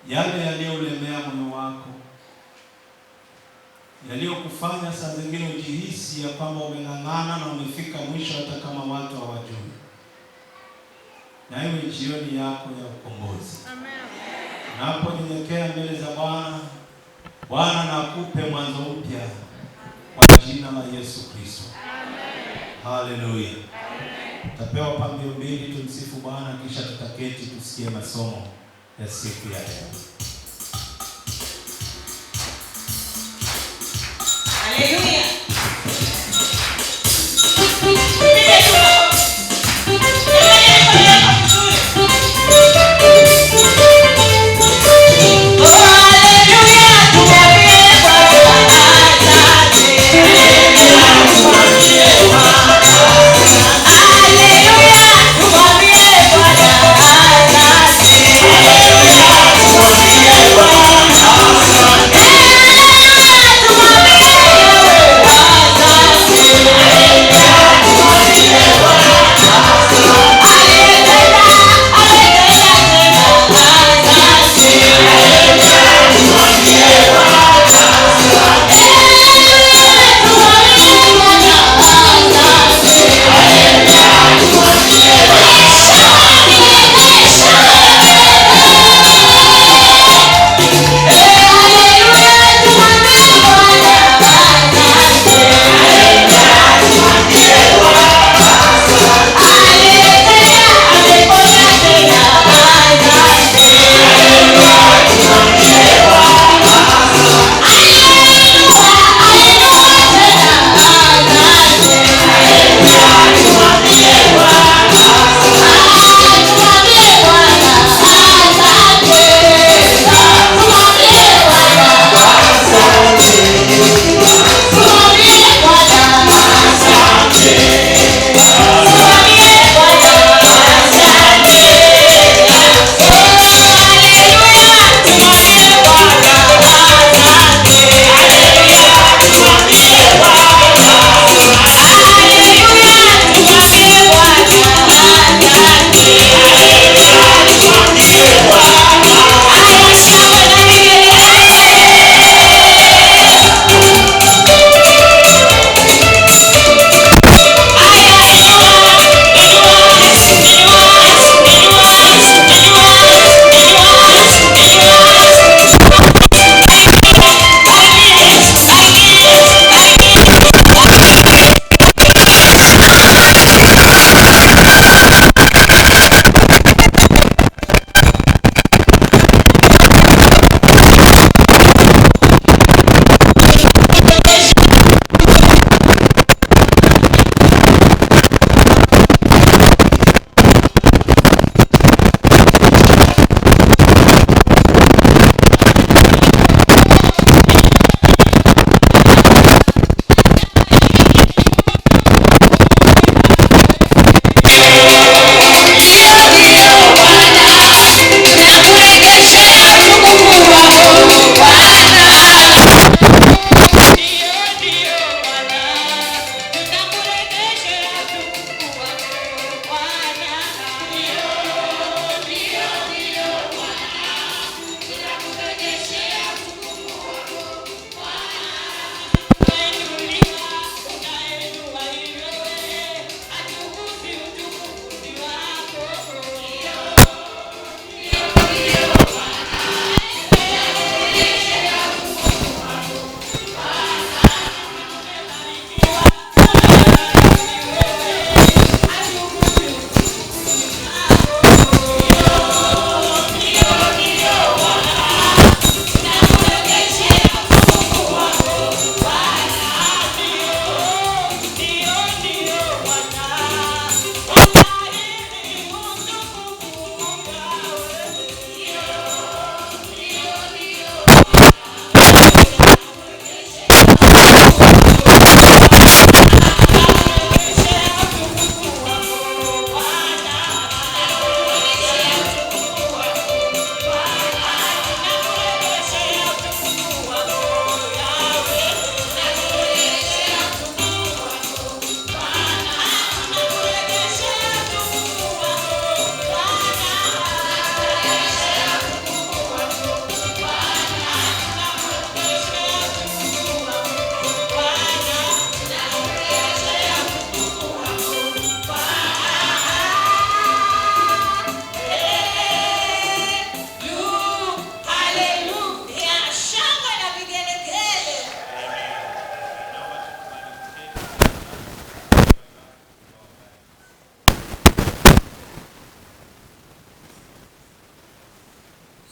yale yaliyolemea moyo wako, yaliyokufanya saa zingine ujihisi ya kwamba umeng'ang'ana na umefika mwisho hata kama watu hawajui. Na iwe jioni yako ya ukombozi. Amen. Unaponyenyekea mbele za Bwana, Bwana na akupe mwanzo mpya kwa jina la Yesu Kristo. Amen. Haleluya. Amen. Tapewa pambio mbili, tumsifu Bwana kisha tutaketi tusikie masomo ya siku ya leo. Haleluya.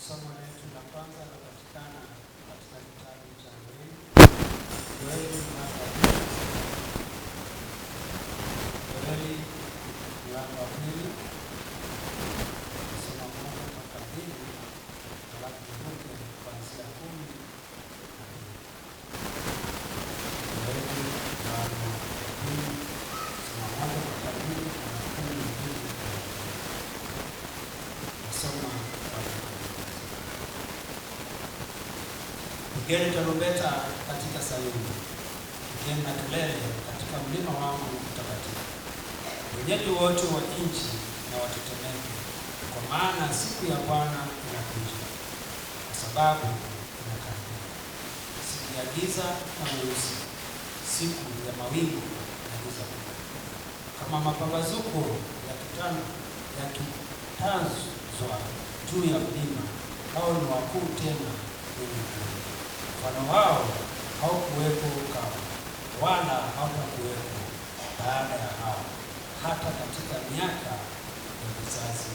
Somo letu la kwanza linapatikana katika kitabu cha Yoeli mlango wa pili. Soma moja mpaka mbili, alafu tuvuke kuanzia 10. Yoeli mlango wa pili, soma moja mpaka mbili, alafu 10. Nasoma Pigeni tarumbeta katika Sayuni, pigeni na kelele katika mlima wangu mtakatifu. Wenyeji wote wa nchi na watetemeke, kwa maana siku ya Bwana inakuja, kwa sababu inakaribia. Siku ya giza na weusi, siku ya mawingu na giza kubwa. Kama mapambazuko yakitazwa juu ya mlima, hao ni wakuu tena wenye nguvu. Mfano wao haukuwepo kabla, wala hautakuwepo baada ya hao, hata katika miaka ya vizazi.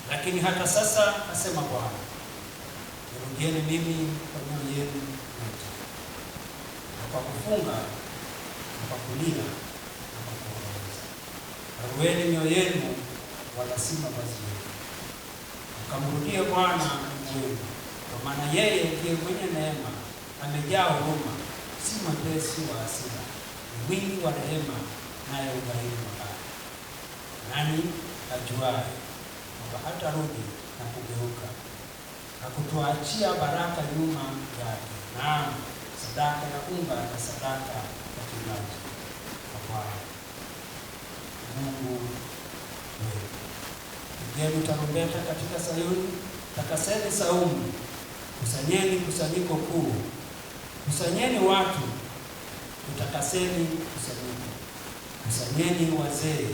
Lakini hata sasa, asema Bwana, nirudieni mimi kwa mioyo yenu yote, na kwa kufunga na kwa kulia na kwa kuomboleza. Rarueni mioyo yenu, wala si mavazi yenu. Mkamrudie Bwana Mungu wenu, kwa maana yeye ndiye mwenye neema, amejaa huruma, si mwepesi wa hasira, ni mwingi wa rehema, naye hughairi mabaya. Nani ajuaye kwamba hatarudi na kugeuka na kutuachia baraka nyuma yake, naam, sadaka ya unga na sadaka ya kinywaji kwa Bwana Mungu wetu. Pigeni tarumbeta katika Sayuni, takaseni saumu, kusanyeni kusanyiko kuu, kusanyeni watu, utakaseni kusanyiko, kusanyeni wazee,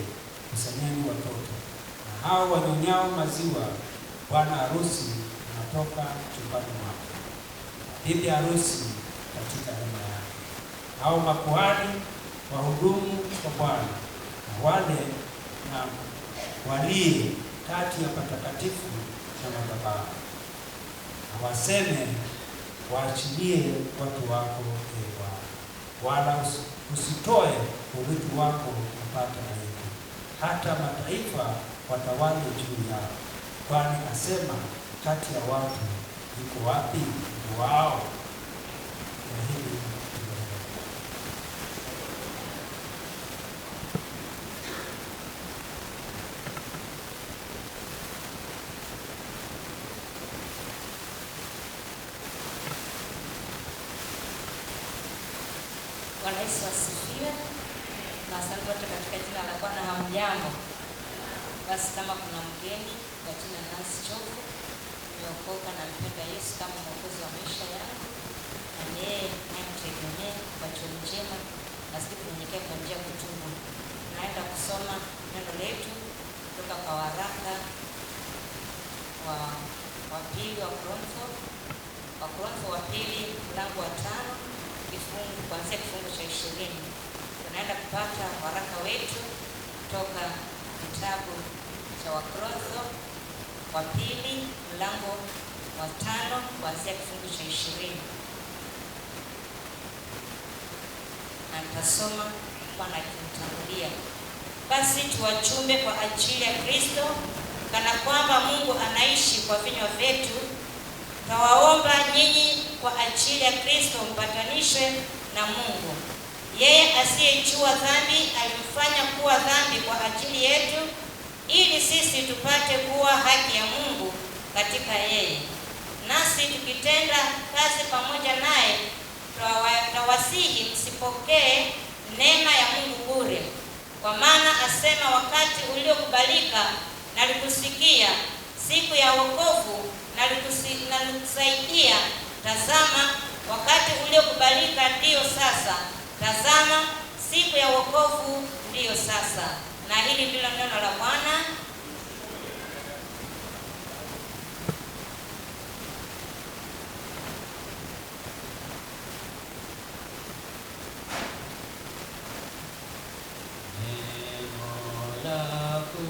kusanyeni watoto, na hao wanyonyao maziwa. Bwana harusi anatoka chumbani mwake, bibi harusi katika hema yake. Hao makuhani wahudumu kwa Bwana, na wale na walie kati ya patakatifu na madhabahu, na waseme, waachilie watu wako, ee Bwana, wala usitoe urithi wako kupata aibu, hata mataifa watawale juu yao. Kwani asema, kati ya watu yuko wapi Mungu wao? Na hili Bwana Yesu asifiwe. Na asante wote katika jina la Bwana. Hamjambo. Basi kama kuna mgeni, kwa jina Nancy Chofu, nimeokoka na mpenda Yesu kama mwokozi wa maisha yangu, na yeye namtegemea kwa cheo njema, na siku kunyenyekea kwa njia ya kutubu. Naenda kusoma neno letu kutoka kwa waraka wa pili wa Korintho wa pili mlango wa 5 kuanzia kifungu cha 20. Tunaenda kupata waraka wetu kutoka kitabu cha Wakorintho wa pili mlango wa 5 kuanzia kifungu cha 20. Na nitasoma kwa nakimtangulia. Basi tuwachumbe kwa ajili ya Kristo, kana kwamba Mungu anaishi kwa vinywa vyetu. Tawaomba nyinyi kwa ajili ya Kristo mpatanishwe na Mungu. Yeye asiyejua dhambi alimfanya kuwa dhambi kwa ajili yetu, ili sisi tupate kuwa haki ya Mungu katika yeye. Nasi tukitenda kazi pamoja naye, twawasihi msipokee neema ya Mungu bure. Kwa maana asema, wakati uliokubalika nalikusikia, siku ya wokovu nalikusaidia. Tazama, wakati uliokubalika ndiyo sasa. Tazama, siku ya wokovu ndiyo sasa. Na hili ndilo neno la Bwana. Neno lako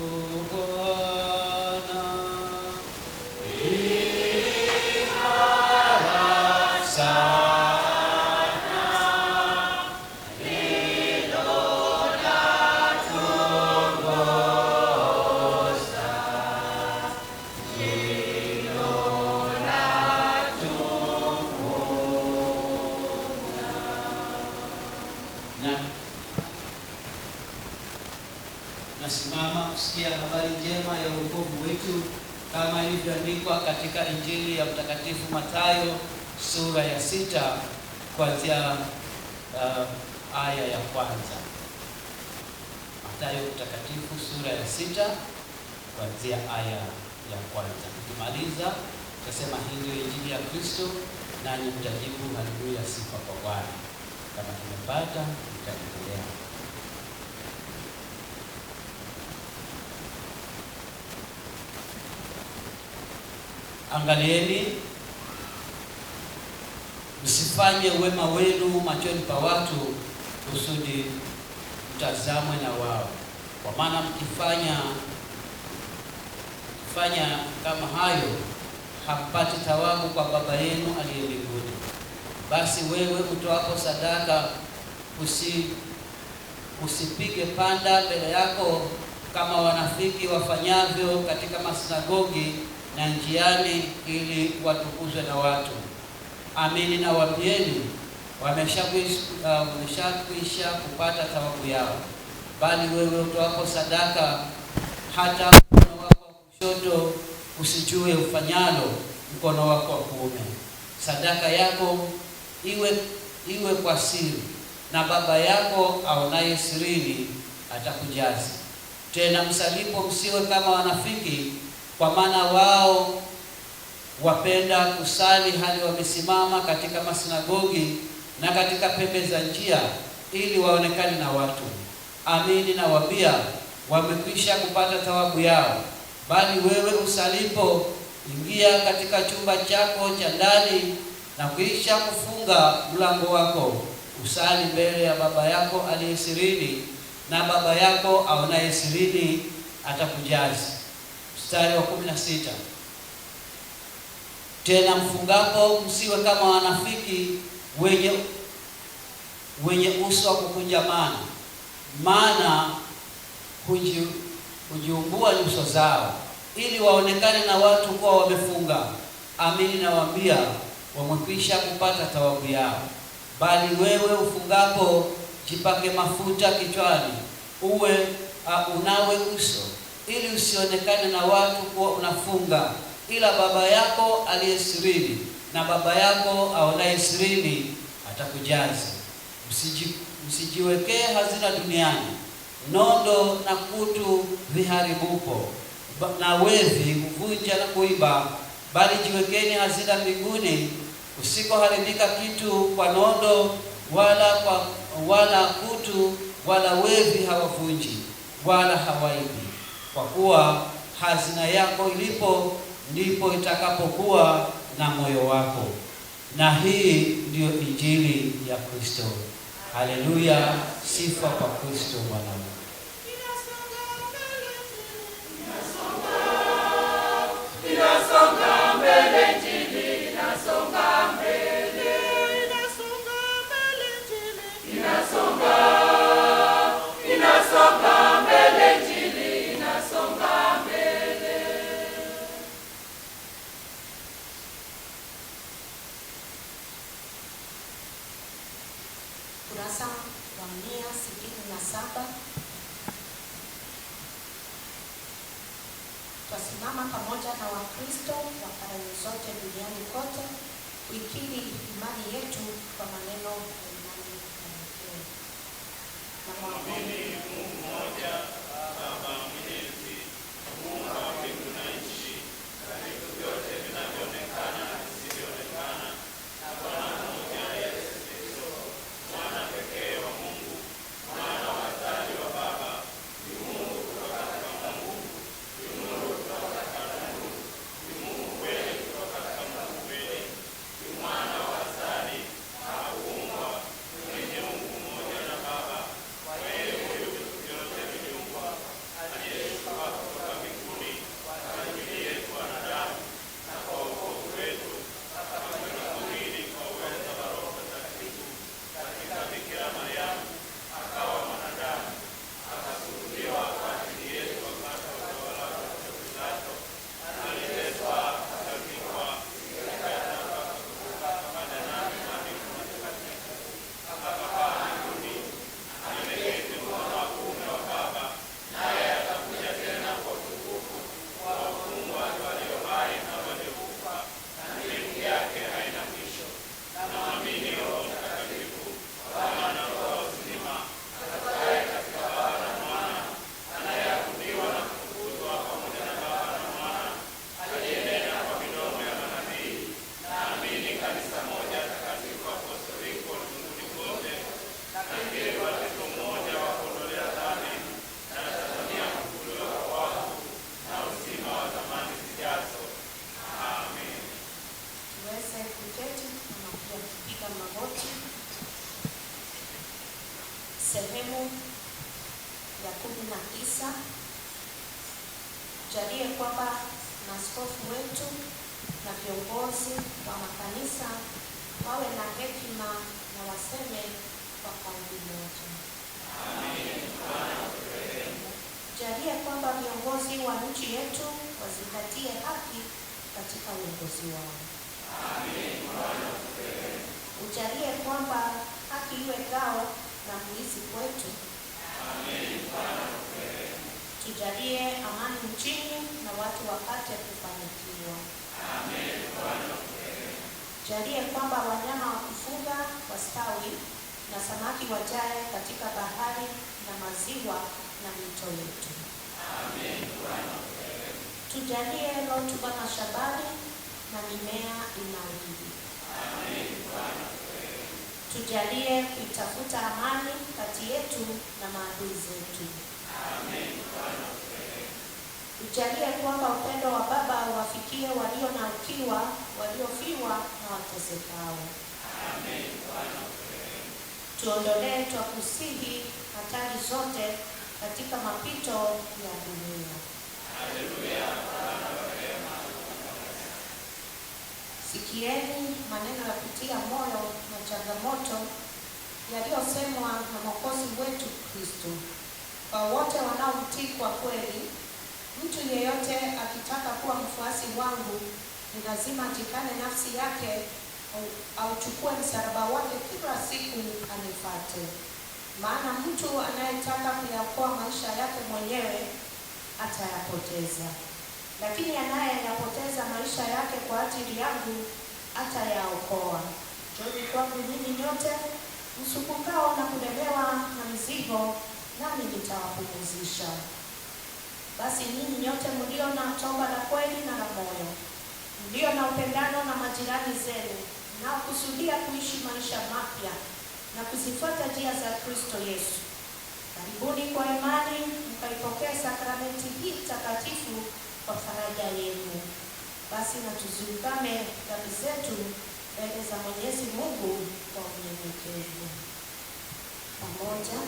kusikia habari njema ya wokovu wetu kama ilivyoandikwa katika Injili ya Mtakatifu Mathayo sura ya 6 kuanzia aya ya kwanza. Mathayo Mtakatifu sura ya 6 kuanzia aya ya kwanza. Tukimaliza tutasema hii ndio Injili ya Kristo, nanyi mtajibu haleluya, sifa kwa Bwana. Kama tumepata tutaendelea. Angalieni, msifanye wema wenu machoni pa watu kusudi mtazamwe na wao, kwa maana mkifanya kama hayo hampati thawabu kwa Baba yenu aliye mbinguni. Basi wewe utoapo sadaka usipige panda mbele yako kama wanafiki wafanyavyo katika masinagogi na njiani, ili watukuzwe na watu. Amini nawaambieni, wameshakwisha kupata thawabu yao. Bali wewe utoapo sadaka, hata mkono wako wa kushoto usijue ufanyalo mkono wako wa kuume. Sadaka yako iwe kwa siri, na Baba yako aonaye sirini atakujaza. Tena msalipo msiwe kama wanafiki, kwa maana wao wapenda kusali hali wamesimama katika masinagogi na katika pembe za njia, ili waonekane na watu. Amini nawaambia, wamekwisha kupata thawabu yao. Bali wewe usalipo, ingia katika chumba chako cha ndani, na kisha kufunga mlango wako, usali mbele ya Baba yako aliye sirini, na Baba yako aonaye sirini atakujaza. Mstari wa 16. Tena mfungapo msiwe kama wanafiki wenye uso wa kukunjamana, maana hujiumbua nyuso zao ili waonekane na watu kuwa wamefunga. Amini nawaambia, wamekwisha kupata thawabu yao. Bali wewe ufungapo, jipake mafuta kichwani, unawe uso, ili usionekane na watu kuwa unafunga, ila Baba yako aliye sirini, na Baba yako aonaye sirini atakujaza. Msijiwekee hazina duniani, nondo na kutu viharibupo, na wevi huvunja na kuiba, bali jiwekeni hazina mbinguni, usikoharibika kitu kwa nondo wala kutu wala wevi hawavunji wala hawaibi. Kwa kuwa hazina yako ilipo, ndipo itakapokuwa na moyo wako. Na hii ndiyo Injili ya Kristo. Haleluya, sifa kwa Kristo Bwana. Kurasa wa 167. Twasimama pamoja na Wakristo wa karne zote duniani kote kuikiri imani yetu kwa maneno ya imani na matendo. Na mwamini Mungu mmoja, Baba Mwenyezi, Muumba wa mbingu na nchi, na vitu vyote vinavyoonekana na visivyoonekana, na Bwana mmoja Yesu Kristo, mwana pekee wa Mungu, mwana wa dhati wa Baba, ni Mungu kutoka kwa Mungu, ni nuru kutoka kwa nuru, ni Mungu kweli kutoka kwa Mungu kweli, ni mwana wa dhati, hakuumbwa, mwenye Mungu mmoja na Baba. Kwa hiyo vitu vyote viliumbwa Tujalie kwamba maaskofu wetu na viongozi wa makanisa wawe na hekima na waseme kwa kauli moja. Tujalie kwamba viongozi wa nchi yetu wazingatie haki katika uongozi wao. Ujalie kwamba haki iwe ngao na mlinzi kwetu. Tujalie amani nchini na watu wapate kufanikiwa. Jalie kwamba wanyama wa kufuga wastawi na samaki wajae katika bahari na maziwa na mito yetu. Tujalie rutuba mashambani na mimea inawiri. Tujalie kuitafuta amani kati yetu na maadui zetu. Tujalie kwamba upendo wa Baba uwafikie walio na ukiwa, waliofiwa na watesekao. Tuondolee twakusihi hatari zote katika mapito ya dunia. Sikieni maneno ya kutia moyo na changamoto yaliyosemwa na Mwokozi wetu Kristo. Kwa wote wanaomtii kwa kweli, mtu yeyote akitaka kuwa mfuasi wangu ni lazima ajikane nafsi yake auchukue msalaba wake kila siku anifuate. Maana mtu anayetaka kuyaokoa maisha yake mwenyewe atayapoteza, lakini anayeyapoteza maisha yake kwa ajili yangu atayaokoa. Njooni kwangu ninyi nyote msumbukao na kulemewa na mizigo, nami nitawapumzisha. Basi ninyi nyote mlio na toba la kweli na la moyo, mlio na upendano na majirani zenu, na kusudia kuishi maisha mapya na kuzifuata njia za Kristo Yesu, karibuni kwa imani mkaipokea sakramenti hii takatifu kwa faraja yenu. Basi na tuziungame dhambi zetu mbele za Mwenyezi Mungu kwa unyenyekevu. Pamoja.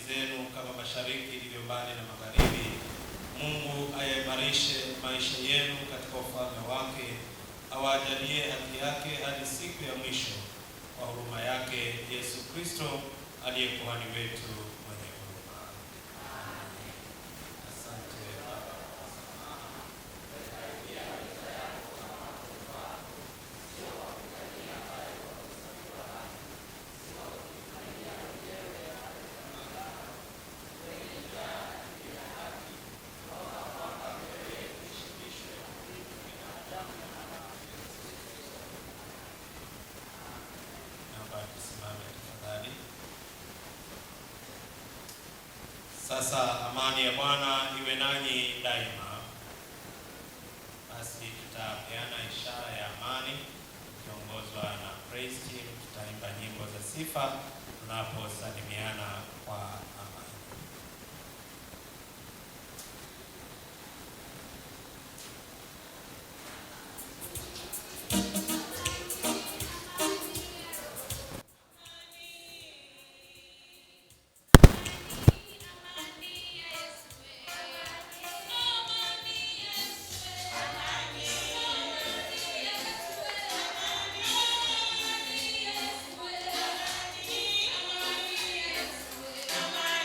zenu kama mashariki ilivyo mbali na magharibi. Mungu ayaimarishe maisha yenu katika ufalme wake, awajalie haki yake hadi siku ya mwisho, kwa huruma yake Yesu Kristo aliye kuhani wetu mwenye huruma. Asante Baba. Sasa amani ya Bwana iwe nanyi daima. Basi tutapeana ishara ya amani tukiongozwa na praise team. Tutaimba nyimbo za sifa tunaposalimiana kwa amani. Amani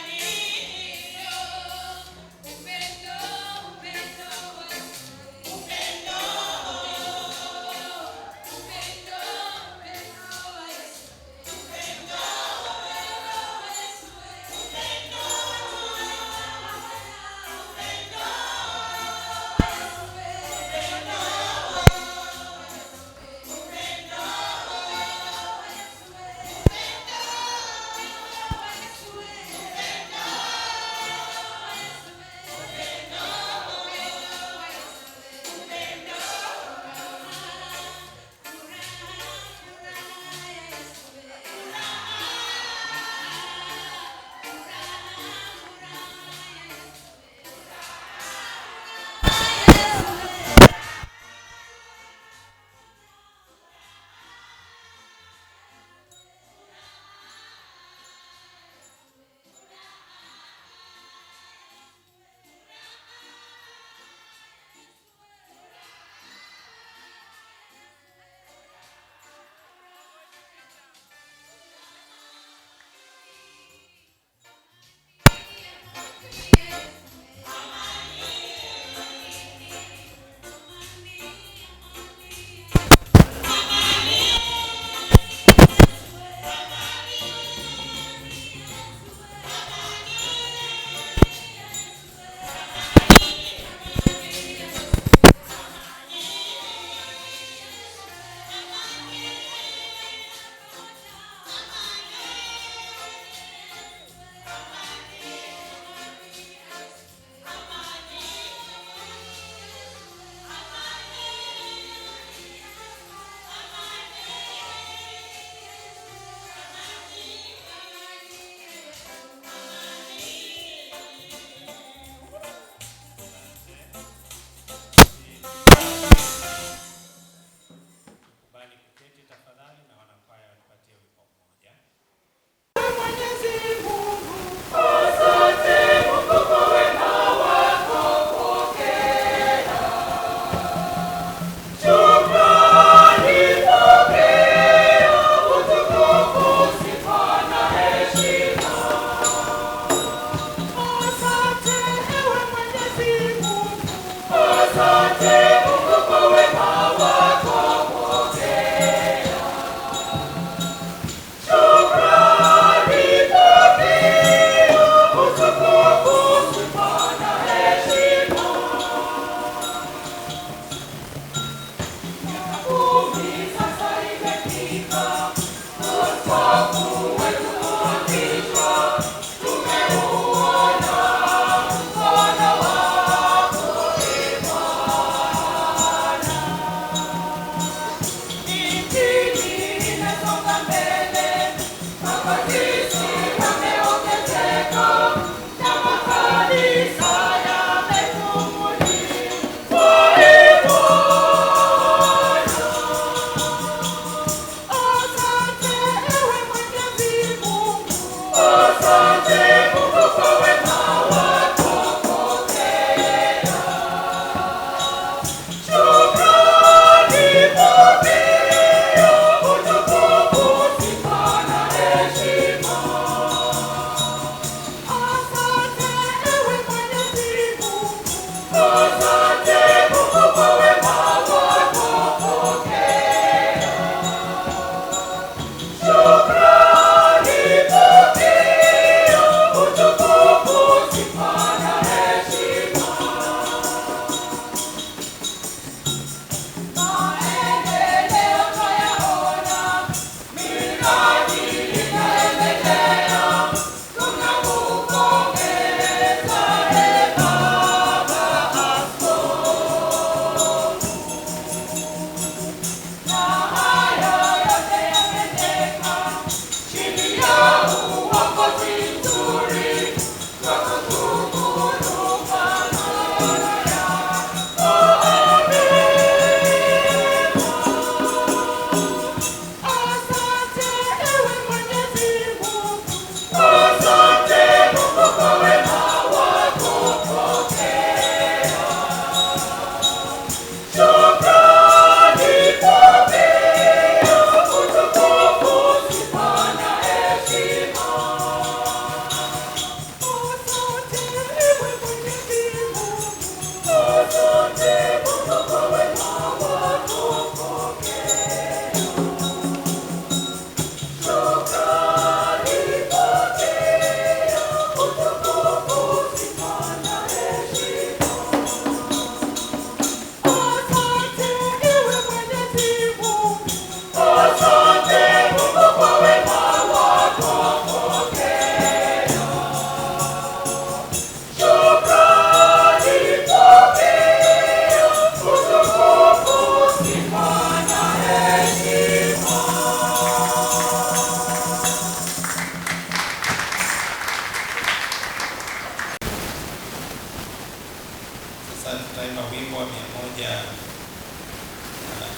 Sasa tutaimba wimbo wa 100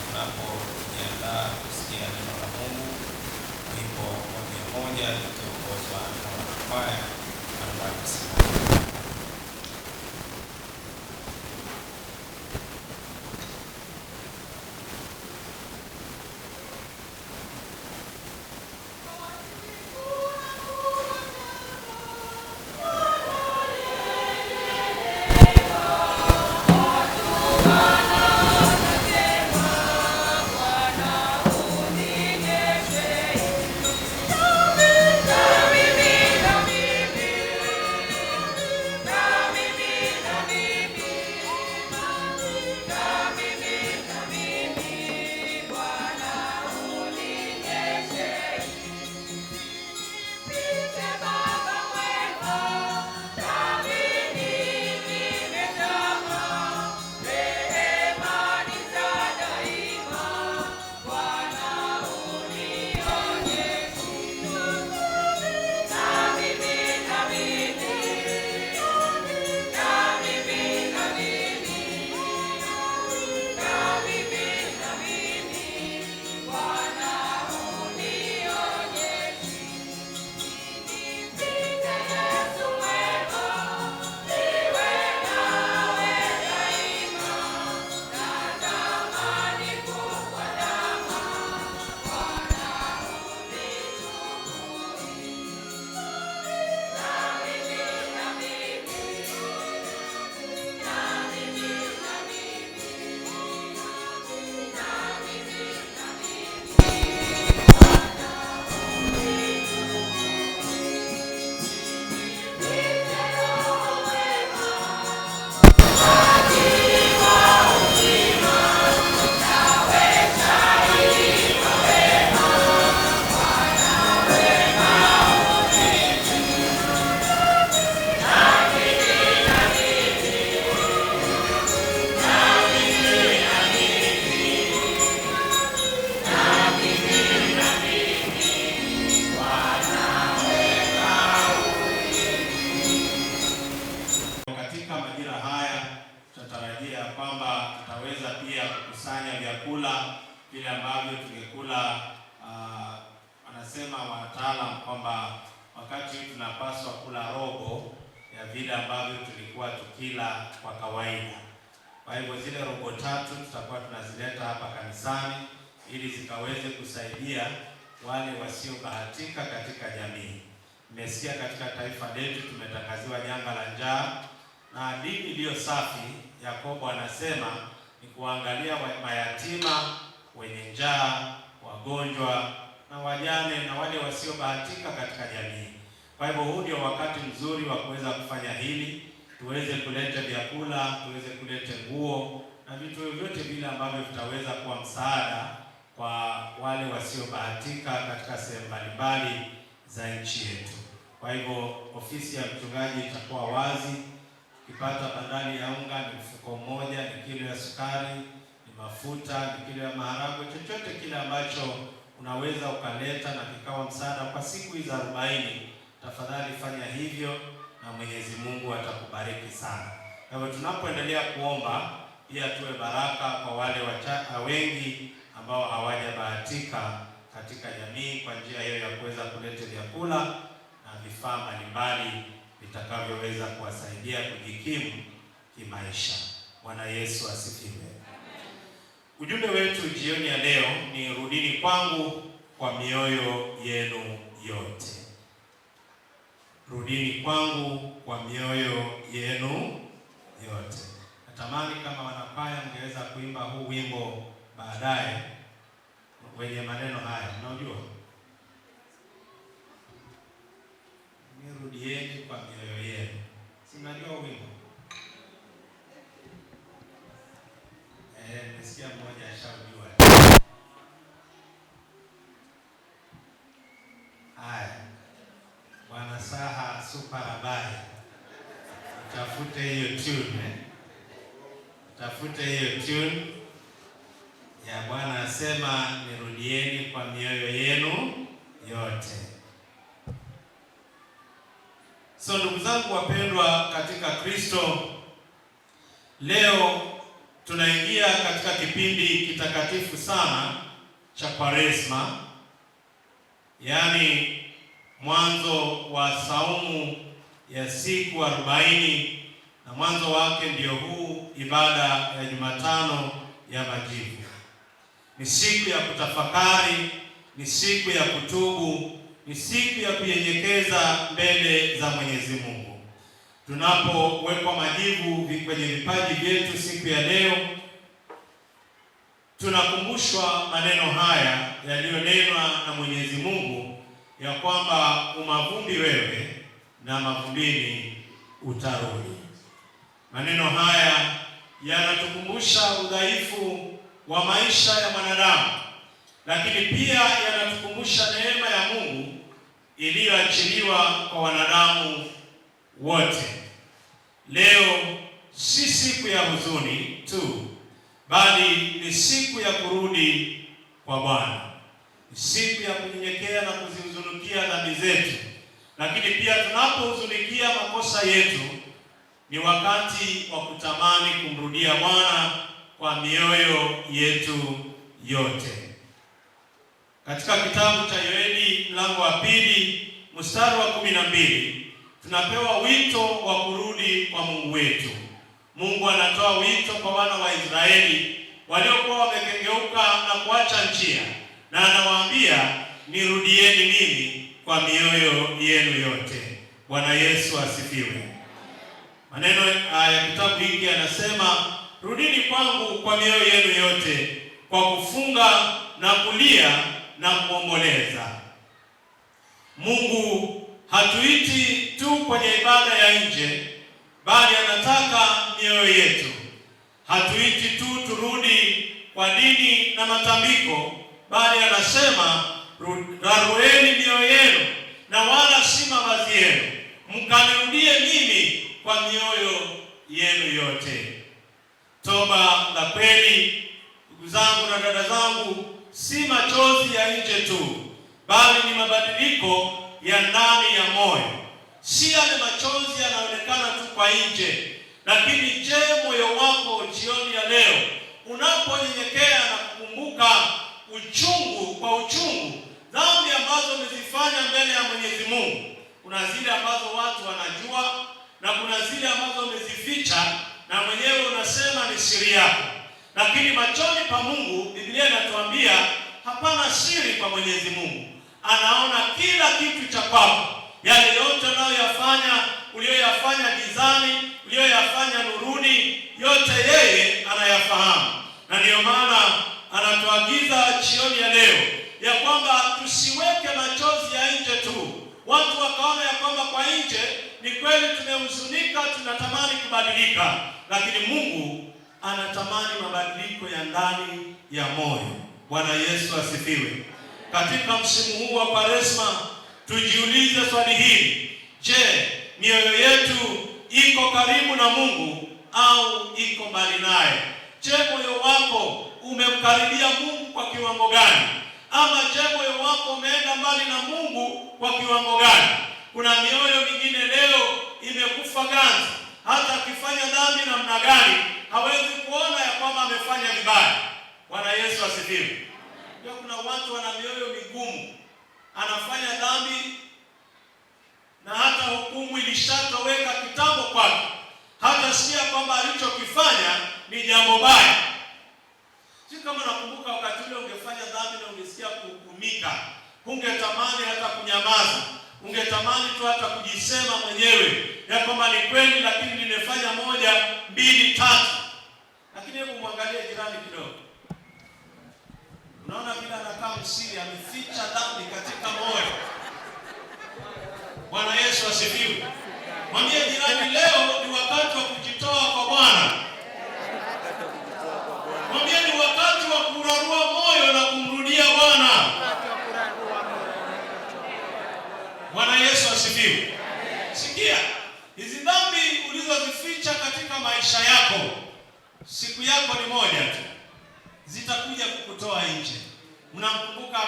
tunapojiandaa kusikia neno la Mungu. Wimbo wa 100 tukiongozwa na wanakwaya ambao kusimama. Vile ambavyo tungekula, wanasema wataalamu kwamba wakati tunapaswa kula robo ya vile ambavyo tulikuwa tukila kwa kawaida. Kwa hivyo zile robo 3 tutakuwa tunazileta hapa kanisani ili zikaweze kusaidia wale wasiobahatika katika jamii. Mmesikia katika taifa letu tumetangaziwa janga la njaa, na dini iliyo safi, Yakobo anasema, ni kuangalia mayatima, wenye njaa, wagonjwa na wajane na wale wasiobahatika katika jamii. Kwa hivyo huu ndio wakati mzuri wa kuweza kufanya hili, tuweze kuleta vyakula, tuweze kuleta nguo na vitu vyote vile ambavyo vitaweza kuwa msaada kwa wale wasiobahatika katika sehemu mbalimbali za nchi yetu. Kwa hivyo ofisi ya mchungaji itakuwa wazi. Ukipata bandali ya unga ni mfuko mmoja, ni kilo ya sukari, ni mafuta, ni kilo ya maharagwe, chochote kile ambacho unaweza ukaleta na kikawa msaada kwa siku hizi 40, tafadhali fanya hivyo na Mwenyezi Mungu atakubariki sana. Kwa hivyo tunapoendelea kuomba, pia tuwe baraka kwa wale wengi ambao hawajabahatika katika jamii, kwa njia hiyo ya kuweza kuleta vyakula na vifaa mbalimbali vitakavyoweza kuwasaidia kujikimu kimaisha. Bwana Yesu asifiwe. Ujumbe wetu jioni ya leo ni rudini kwangu kwa mioyo yenu yote. Rudini kwangu kwa mioyo yenu yote. Natamani kama wanakwaya mngeweza kuimba huu wimbo baadaye wenye maneno haya. Unajua? Nirudieni kwa mioyo yenu. Si mnajua wimbo? Nisikia mmoja ashaujua. Haya. Bwana Saha Super Habari. Tafute hiyo tune. Tafute hiyo tune ya Bwana asema nirudieni kwa mioyo yenu yote. So ndugu zangu wapendwa katika Kristo, Leo tunaingia katika kipindi kitakatifu sana cha Kwaresma, yaani mwanzo wa saumu ya siku 40 na mwanzo wake ndio huu ibada ya Jumatano ya Majivu. Ni siku ya kutafakari, ni siku ya kutubu, ni siku ya kunyenyekeza mbele za Mwenyezi Mungu. Tunapowekwa majivu kwenye vipaji vyetu siku ya leo, tunakumbushwa maneno haya yaliyonenwa na Mwenyezi Mungu ya kwamba umavumbi wewe na mavumbini utarudi. Maneno haya yanatukumbusha udhaifu wa maisha ya mwanadamu, lakini pia yanatukumbusha neema ya Mungu iliyoachiliwa kwa wanadamu wote. Leo si siku ya huzuni tu, bali ni siku ya kurudi kwa Bwana. Ni siku ya kunyenyekea na kuzihuzunikia dhambi zetu, lakini pia tunapohuzunikia makosa yetu, ni wakati wa kutamani kumrudia Bwana kwa mioyo yetu yote. Katika kitabu cha Yoeli mlango wa 2 mstari wa 12 tunapewa wito wa kurudi kwa Mungu wetu. Mungu anatoa wito kwa wana wa Israeli waliokuwa wamekengeuka na kuacha njia, na anawaambia, nirudieni mimi kwa mioyo yenu yote. Bwana Yesu asifiwe. Maneno ya kitabu hiki yanasema, rudini kwangu kwa mioyo yenu yote, kwa kufunga na kulia na kuomboleza. Mungu hatuiti tu kwenye ibada ya nje, bali anataka mioyo yetu. Hatuiti tu turudi kwa dini na matambiko, bali anasema, rarueni mioyo yenu na wala si mavazi yenu, mkanirudie mimi kwa mioyo yenu yote. Toba la kweli, ndugu zangu na dada zangu, si machozi ya nje tu, bali ni mabadiliko ya ndani ya moyo. Si yale machozi yanaonekana tu kwa nje, lakini je, moyo wako jioni ya leo unaponyenyekea na kukumbuka uchungu kwa uchungu dhambi ambazo umezifanya mbele ya Mwenyezi Mungu? Kuna zile ambazo watu wanajua na kuna zile ambazo umezificha na mwenyewe unasema ni siri yako. Lakini machoni pa Mungu, Biblia inatuambia hapana siri kwa Mwenyezi Mungu. Anaona kila kitu cha kwako. Yale yote unayoyafanya, uliyoyafanya gizani, uliyoyafanya nuruni, yote yeye anayafahamu. Na ndiyo maana anatuagiza jioni ya leo ya kwamba tusiweke machozi ya nje tu. Watu wakaona ya kwamba kwa nje ni kweli tumehuzunika, tunatamani kubadilika, lakini Mungu anatamani mabadiliko ya ndani ya moyo. Bwana Yesu asifiwe. Katika msimu huu wa Kwaresma tujiulize swali hili: je, mioyo yetu iko karibu na Mungu au iko mbali naye? Je, moyo wako umemkaribia Mungu kwa kiwango gani? Ama je, moyo wako umeenda mbali na Mungu kwa kiwango gani? Kuna mioyo mingine leo imekufa ganzi, hata akifanya dhambi namna gani hawezi kuona ya kwamba amefanya vibaya. Bwana Yesu asifiwe. Pia kuna watu wana mioyo migumu, anafanya dhambi na hata hukumu ilishatoweka kitambo kwake, hata sikia kwamba alichokifanya ni jambo baya. Si kama nakumbuka wakati ule ungefanya dhambi na ungesikia kuhukumika, ungetamani hata kunyamaza, ungetamani tu hata kujisema mwenyewe ya kwamba ni kweli, lakini nimefanya 1, 2, 3. Lakini hebu muangalie jirani kidogo. Unaona vile anakaa msiri, ameficha dhambi katika moyo. Bwana Yesu asifiwe. Mwambie jirani, leo ni wakati wa kujitoa kwa Bwana. Mwambie ni wakati wa kurarua moyo na kumrudia Bwana. Bwana Yesu asifiwe. Sikia, hizi dhambi ulizozificha katika maisha yako, siku yako ni moja tu, zitakuja kukutoa nje. Mnamkumbuka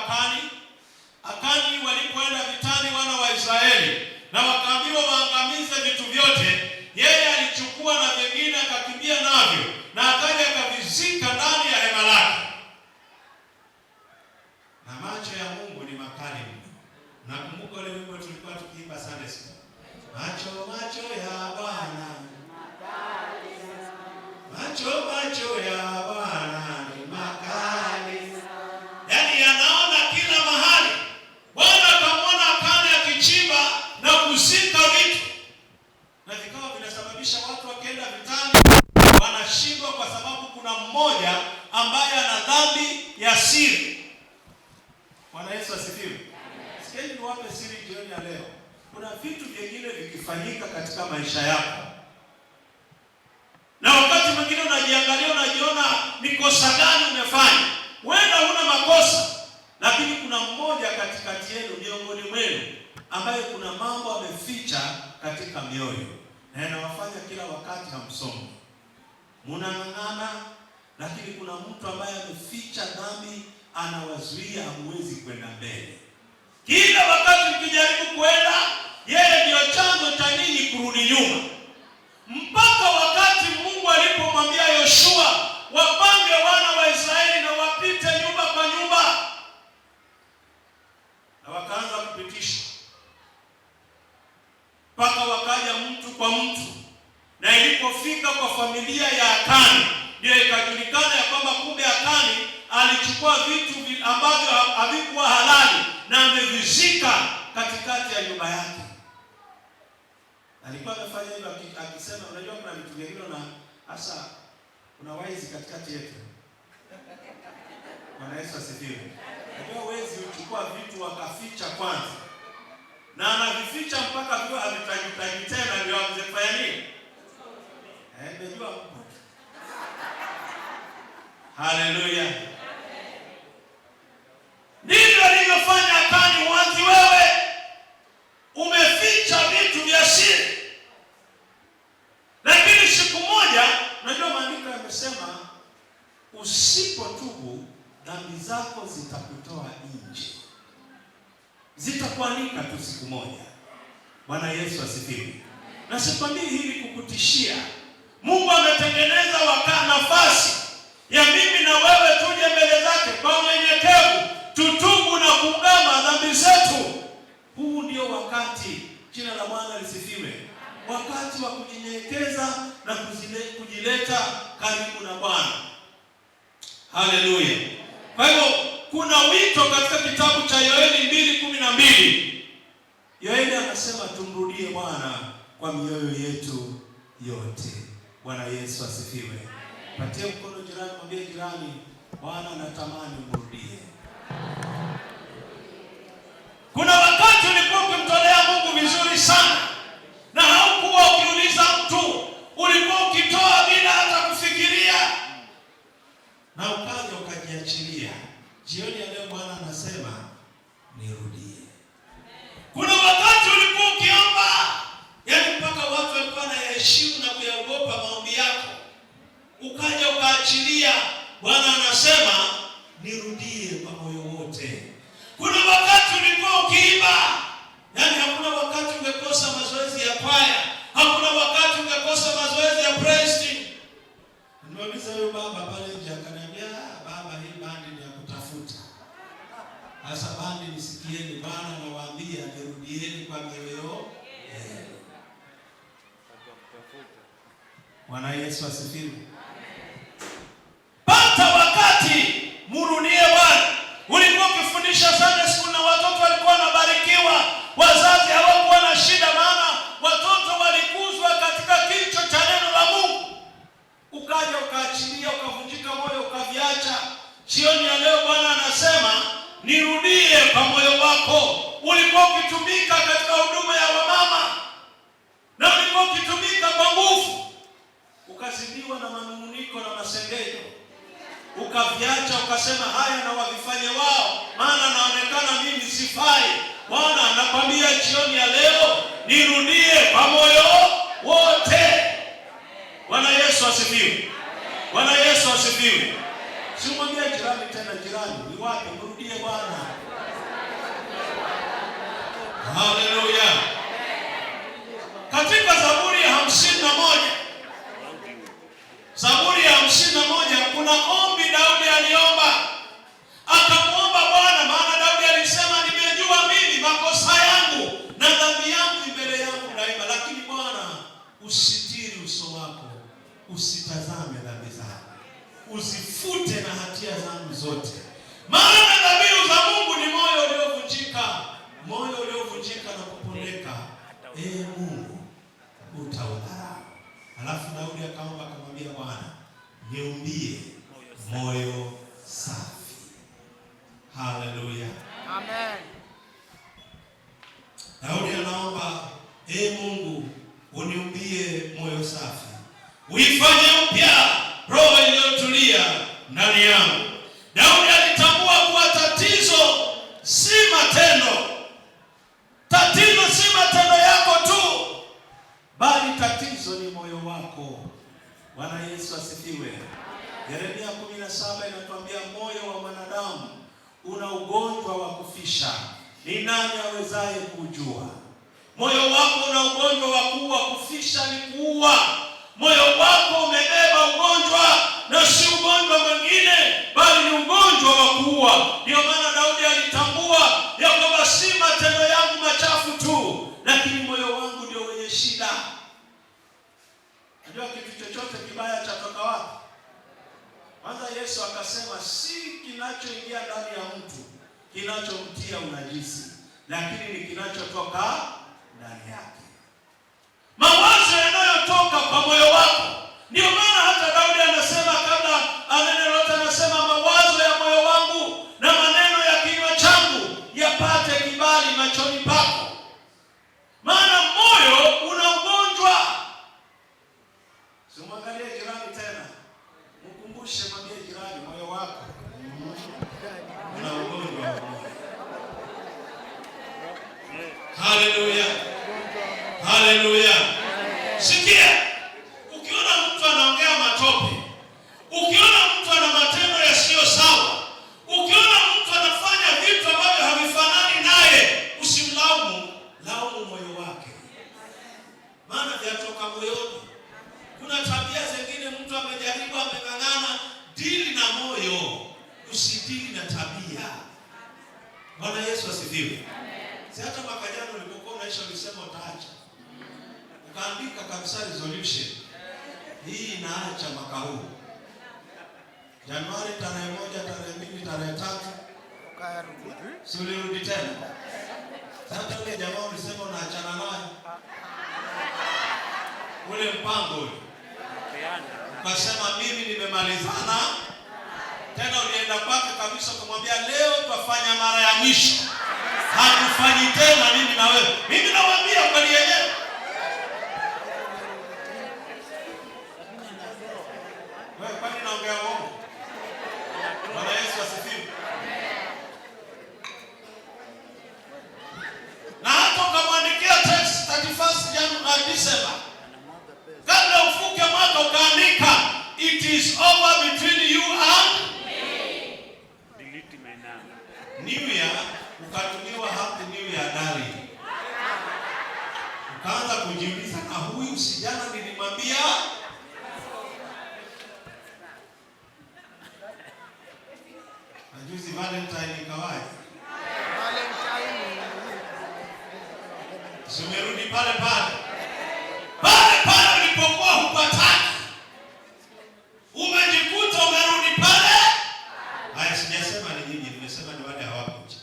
Akani walipoenda vitani wana wa Israeli na wakaambiwa waangamize vitu vyote, yeye alichukua na vingine akakimbia navyo na akaja akavizika ndani ya hema lake. Na macho ya Mungu ni makali mno. Nakumbuka ile wimbo tulikuwa tukiimba Sunday school. Macho ya Bwana makali sana. Macho ya Bwana ni makali sana. Yaani yanaona kila mahali. Bwana akamwona Akani akichimba na kuzika vitu. Na vikao vinasababisha watu wakienda vitani wanashindwa kwa sababu kuna mmoja ambaye ana dhambi ya siri. Bwana Yesu asifiwe. Sikieni niwape siri jioni ya leo. Kuna vitu vingine vikifanyika katika maisha yako, na wakati mwingine unajiangalia, unajiona ni kosa gani umefanya. Huenda huna makosa, lakini kuna mmoja katikati yenu, miongoni mwenu, ambaye kuna mambo ameficha katika mioyo, na yanawafanya kila wakati hamsomi. Mnang'ang'ana, lakini kuna mtu ambaye ameficha dhambi, anawazuia hamwezi kwenda mbele. Kila wakati mkijaribu kwenda, yeye ndio chanzo cha ninyi kurudi nyuma. Mpaka wakati Mungu alipomwambia Yoshua wapange wana wa Israeli na wapite nyumba kwa nyumba, na wakaanza kupitishwa mpaka wakaja mtu kwa mtu, na ilipofika kwa familia ya Akani ndio ikajulikana ya kwamba kumbe Akani alichukua vitu ambavyo havikuwa halali na amevizika katikati ya nyumba yake. Alikuwa amefanya hivyo akisema, unajua kuna vitu vingine na hasa kuna waizi katikati yetu. Bwana Yesu asifiwe. Unajua wezi uchukua vitu wakaficha kwanza, na anavificha mpaka vio havitajitaji tena ndio aanze kufanya nini? Nimejua Mungu. Haleluya. Ndivyo alivyofanya Akani. Wazi wewe umeficha vitu vya siri, lakini siku moja, najua maandiko yamesema usipotubu dhambi zako zitakutoa nje, zitakuanika tu siku moja. Bwana Yesu asifiwe. Na sikwambii hili kukutishia. Mungu ametengeneza nafasi ya mimi na wewe tuje mbele zake kwa unyenyekevu, tutubu na kuungama dhambi zetu. Huu ndio wakati, jina la Bwana lisifiwe, wakati wa kujinyenyekeza na kujileta karibu na Bwana. Haleluya. Kwa hivyo kuna wito katika kitabu cha Yoeli 2:12. Yoeli anasema tumrudie Bwana kwa mioyo yetu yote. Bwana Yesu asifiwe. Patie mkono jirani, mwambie jirani, Bwana anatamani umrudie. Kuna wakati ulikuwa ukimtolea Mungu vizuri sana na haukuwa ukiuliza mtu, ulikuwa ukitoa bila hata kufikiria, na ukaja ukajiachilia. Jioni ya leo Bwana anasema nirudie. Kuna wakati ulikuwa ukiomba, yaani mpaka watu walikuwa wanayaheshimu na kuyaogopa maombi yako, ukaja ukaachilia. Bwana anasema nirudie kwa moyo wote. Kuna wakati ulikuwa ukiimba, yaani hakuna wakati ungekosa mazoezi ya kwaya, hakuna wakati ungekosa mazoezi ya praise team. Nimeuliza huyo baba pale nje, akaniambia baba, hii bandi ni ya kutafuta. Sasa bandi nisikieni, Bwana anawaambia nirudieni kwa mioyo. Bwana Yesu asifiwe. Pata wakati murudie Bwana. Ulikuwa ukifundisha Sunday school na watoto walikuwa wanabarikiwa, wazazi hawakuwa na shida, maana watoto walikuzwa katika kicho cha neno la Mungu. Ukaja ukaachilia, ukavunjika moyo, ukaviacha. Jioni ya leo Bwana anasema nirudie kwa moyo wako. Ulikuwa ukitumika katika huduma ya wamama na ulikuwa ukitumika kwa nguvu, ukazidiwa na manunguniko na masengenyo, ukaviacha, ukasema haya na wavifanye wao, maana naonekana mimi sifai. Bwana anakwambia jioni ya leo nirudie kwa moyo wote. Bwana Yesu asifiwe. Bwana Yesu asifiwe. Simwambie jirani tena, jirani, ni wapi mrudie Bwana. Haleluya. Katika Zaburi ya 51 Zaburi ya 51 kuna ombi Daudi aliomba. Akamwomba Bwana, maana Daudi alisema nimejua mimi makosa yangu na dhambi yangu mbele yangu daima, lakini Bwana usitiri uso wako, usitazame dhambi zangu, usifute na hatia zangu zote. Maana dhabihu za Mungu ni moyo uliovunjika na kupondeka. Mungu utaudharau. Alafu Daudi akaomba akamwambia Bwana, niumbie moyo safi. Haleluya. Amen. Daudi anaomba, Mungu uniumbie moyo safi, uifanye upya roho iliyotulia ndani yangu. Daudi alitambua kuwa tatizo si matendo. Tatizo si matendo yako tu, bali tatizo ni moyo wako. Bwana Yesu asifiwe. Yeremia 17 inatuambia moyo wa mwanadamu una ugonjwa wa kufisha, ni nani awezaye kujua? Moyo wako una ugonjwa wa kuua. Kufisha ni kuua. Moyo wako umebeba ugonjwa, na si ugonjwa mwingine, bali ni ugonjwa wa kuua. Ndio maana Daudi alitambua ya kwamba si matendo yangu machafu tu, lakini moyo wangu ndio wenye shida. Unajua kitu chochote kibaya chatoka wapi? Kwanza Yesu akasema si kinachoingia ndani ya mtu kinachomtia unajisi, lakini ni kinachotoka ndani yake. Mawazo yanayotoka kwa moyo wako. Ndio maana hata Daudi anasema kabla anene lote, anasema mawazo ya moyo wangu na maneno ya kinywa changu yapate kibali machoni pako. Maana moyo una ugonjwa. Simwangalie jirani tena, mkumbushe, mwambie jirani, moyo wako una ugonjwa wa moyo. Haleluya. Haleluya. Sikia, ukiona mtu anaongea matope, ukiona mtu ana matendo yasiyo sawa, ukiona mtu anafanya vitu ambavyo havifanani naye, usimlaumu, laumu moyo wake. Maana vyatoka moyoni. Kuna tabia zingine mtu amejaribu, ameng'ang'ana, dili na moyo, usidili na tabia. Bwana Yesu asifiwe. Si hata mwaka jana ulipokuwa unaisha ulisema utaacha. Ukaandika kabisa resolution. Hii inaacha mwaka huu. Januari tarehe 1, tarehe 2, tarehe 3. Si ulirudi tena? Sasa ule jamaa ulisema unaachana naye. Ule mpango ule. Ukasema mimi nimemalizana. Tena ulienda kwake kabisa kumwambia leo tutafanya mara ya mwisho. Hatufanyi tena mimi na wewe. Mimi nawaambia kweli yenyewe. Wewe kwani naongea uongo? Bwana Yesu asifiwe. Na hata ukamwandikia text 31st January December. Kabla ufuke mwaka ukaandika it is over between you and delete my name. New Year ukatumiwa happy new year darling. Ukaanza kujiuliza, na huyu sijana nilimwambia? Ajuzi Valentine ikawaje? Valentine. Sumerudi pale pale. Pale pale ulipokuwa hupataki. Umejikuta umerudi pale. Haya, sijasema ni nyinyi, nimesema ni wale hawakuja.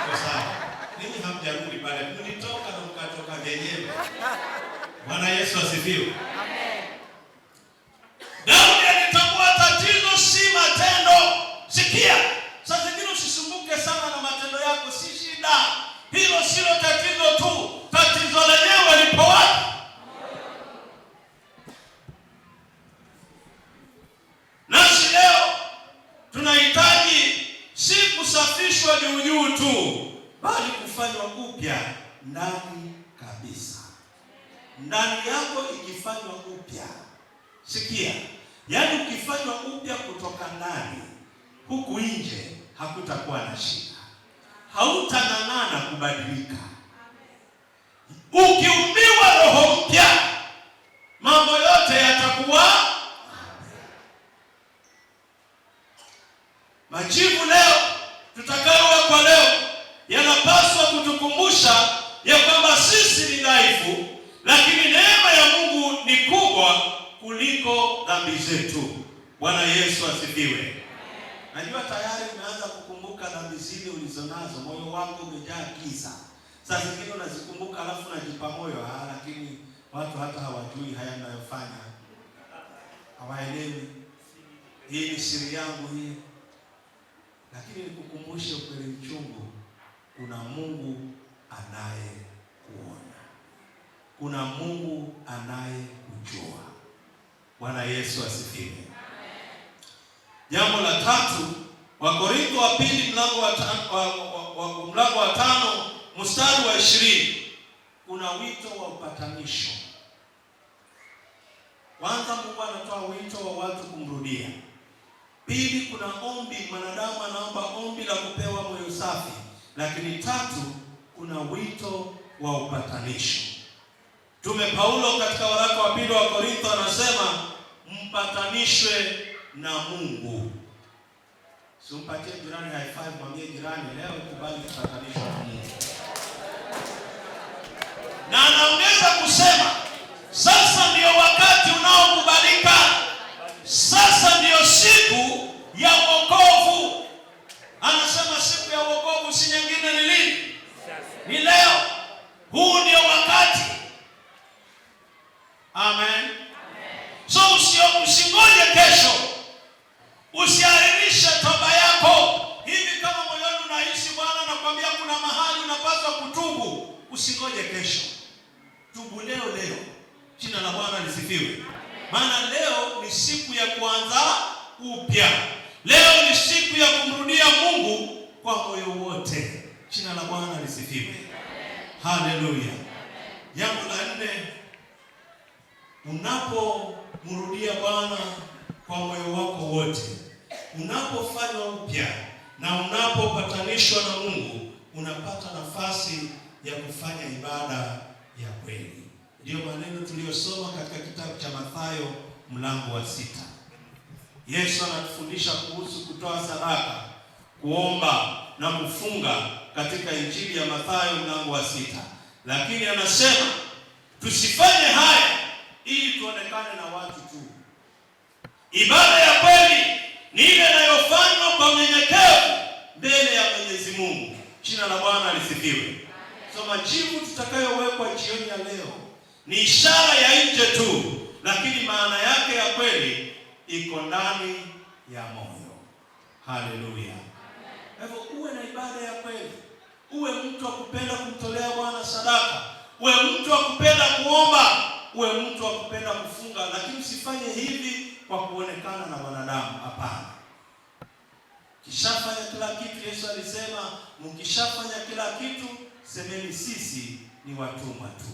Kwa sababu ninyi hamjarudi pale, mlitoka na mkatoka wenyewe. Bwana Yesu asifiwe. Amen. Daudi alitambua tatizo si matendo. Sikia, sasa zingine usisumbuke sana na matendo yako, si shida. Hilo silo tatizo tu. Tatizo lenyewe lipo wapi? Nasi leo tunahitaji si kusafishwa juu juu tu, bali kufanywa upya ndani kabisa. Ndani yako ikifanywa upya. Sikia, yaani ukifanywa upya kutoka ndani, huku nje hakutakuwa na shida. Hautang'ang'ana kubadilika. Ukiumbiwa roho mpya, mambo yote yatakuwa Majivu leo tutakayowekwa leo yanapaswa kutukumbusha ya kwamba sisi ni dhaifu, lakini neema ya Mungu ni kubwa kuliko dhambi zetu. Bwana Yesu asifiwe. Najua tayari umeanza kukumbuka dhambi zile ulizonazo, moyo wako umejaa giza. Sasa zingine unazikumbuka alafu unajipa moyo, lakini watu hata hawajui haya ninayofanya. Hawaelewi. Hii ni siri yangu hii. Lakini nikukumbushe ukweli mchungu, kuna Mungu anayekuona. Kuna Mungu anayekujua. Bwana Yesu asifiwe. Jambo la tatu, Wakorintho wa pili mlango wa 5 mstari wa 20, kuna wito wa upatanisho. Kwanza Mungu anatoa wito wa watu kumrudia. Pili, kuna ombi, mwanadamu anaomba ombi la kupewa moyo safi. Lakini tatu, kuna wito wa upatanisho. Mtume Paulo katika waraka wa pili wa Korintho anasema mpatanishwe na Mungu. Simpatie jirani high five, mwambie jirani leo kubali kupatanishwa na Mungu. Na anaongeza kusema sasa ndio wakati unaokubalika. Sasa ndio siku ya wokovu. Anasema siku ya wokovu si nyingine ni lini? Ni leo. Huu ndio wakati. Amen. So usingoje kesho. Usiahirishe toba yako. Hivi kama moyoni unahisi Bwana anakuambia kuna mahali unapaswa kutubu, usingoje kesho. Tubu leo. Jina la Bwana lisifiwe. Maana leo ni siku ya kuanza upya. Leo ni siku ya kumrudia Mungu kwa moyo wote. Jina la Bwana lisifiwe. Haleluya. Jambo la 4, unapomrudia Bwana kwa moyo wako wote, unapofanywa upya na unapopatanishwa na Mungu, unapata nafasi ya kufanya ibada ya kweli. Ndio maneno tuliyosoma katika kitabu cha Mathayo mlango wa 6. Yesu anatufundisha kuhusu kutoa sadaka, kuomba na kufunga katika Injili ya Mathayo mlango wa 6. Lakini anasema tusifanye haya ili tuonekane na watu tu. Ibada ya kweli ni ile inayofanywa kwa unyenyekevu mbele ya Mwenyezi Mungu. Jina la Bwana lisifiwe. So majivu tutakayowekwa jioni ya leo ni ishara ya nje tu, lakini maana yake ya kweli iko ndani ya moyo. Haleluya. Hivyo uwe na ibada ya kweli. Uwe mtu wa kupenda kumtolea Bwana sadaka. Uwe mtu wa kupenda kuomba. Uwe mtu wa kupenda kufunga, lakini usifanye hivi kwa kuonekana na wanadamu. Hapana. Kishafanya kila kitu, Yesu alisema mkishafanya kila kitu, semeni sisi ni watumwa tu.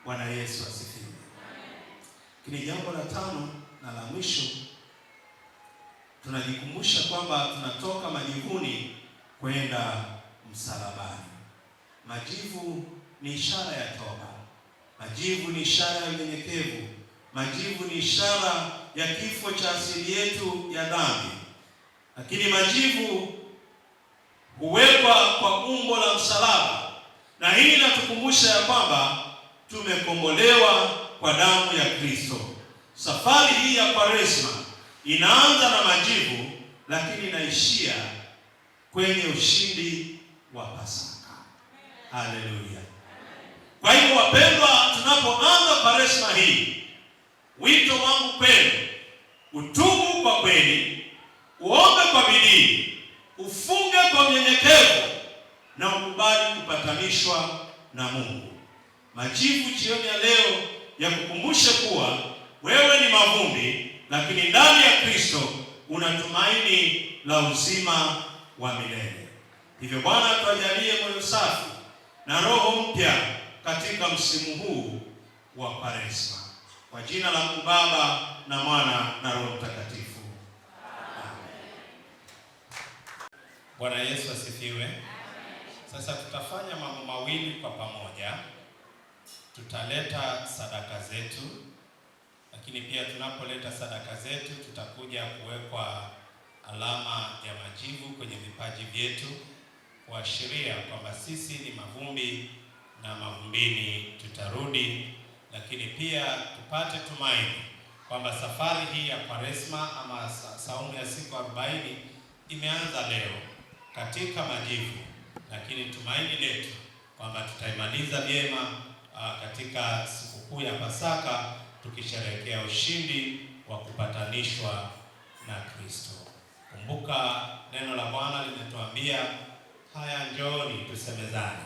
Bwana Yesu asifiwe. Kini jambo la 5 na la mwisho, tunajikumbusha kwamba tunatoka majivuni kwenda msalabani. Majivu ni ishara ya toba. Majivu ni ishara ya unyenyekevu. Majivu ni ishara ya kifo cha asili yetu ya dhambi. Lakini majivu huwekwa kwa umbo la msalaba, na hii inatukumbusha ya kwamba tumekombolewa kwa damu ya Kristo. Safari hii ya Kwaresma inaanza na majivu, lakini inaishia kwenye ushindi wa Pasaka. Haleluya. Kwa hivyo wapendwa, tunapoanza Kwaresma hii, wito wangu kwenu, utubu kwa kweli, uombe kwa bidii, ufunge kwa unyenyekevu na ukubali kupatanishwa na Mungu. Majivu jioni ya leo ya kukumbushe kuwa wewe ni mavumbi, lakini ndani ya Kristo una tumaini la uzima wa milele. Hivyo Bwana tuajalie moyo safi na roho mpya katika msimu huu wa Kwaresma. Kwa jina la Mungu Baba na Mwana na Roho Mtakatifu. Amen. Bwana Yesu asifiwe. Sasa tutafanya mambo mawili kwa pamoja. Tutaleta sadaka zetu, lakini pia tunapoleta sadaka zetu tutakuja kuwekwa alama ya majivu kwenye vipaji vyetu, kuashiria kwamba sisi ni mavumbi na mavumbini tutarudi, lakini pia tupate tumaini kwamba safari hii ya Kwaresma ama saumu ya siku 40 imeanza leo katika majivu, lakini tumaini letu kwamba tutaimaliza vyema katika sikukuu ya Pasaka tukisherehekea ushindi wa kupatanishwa na Kristo. Kumbuka neno la Bwana limetuambia, haya njooni tusemezane,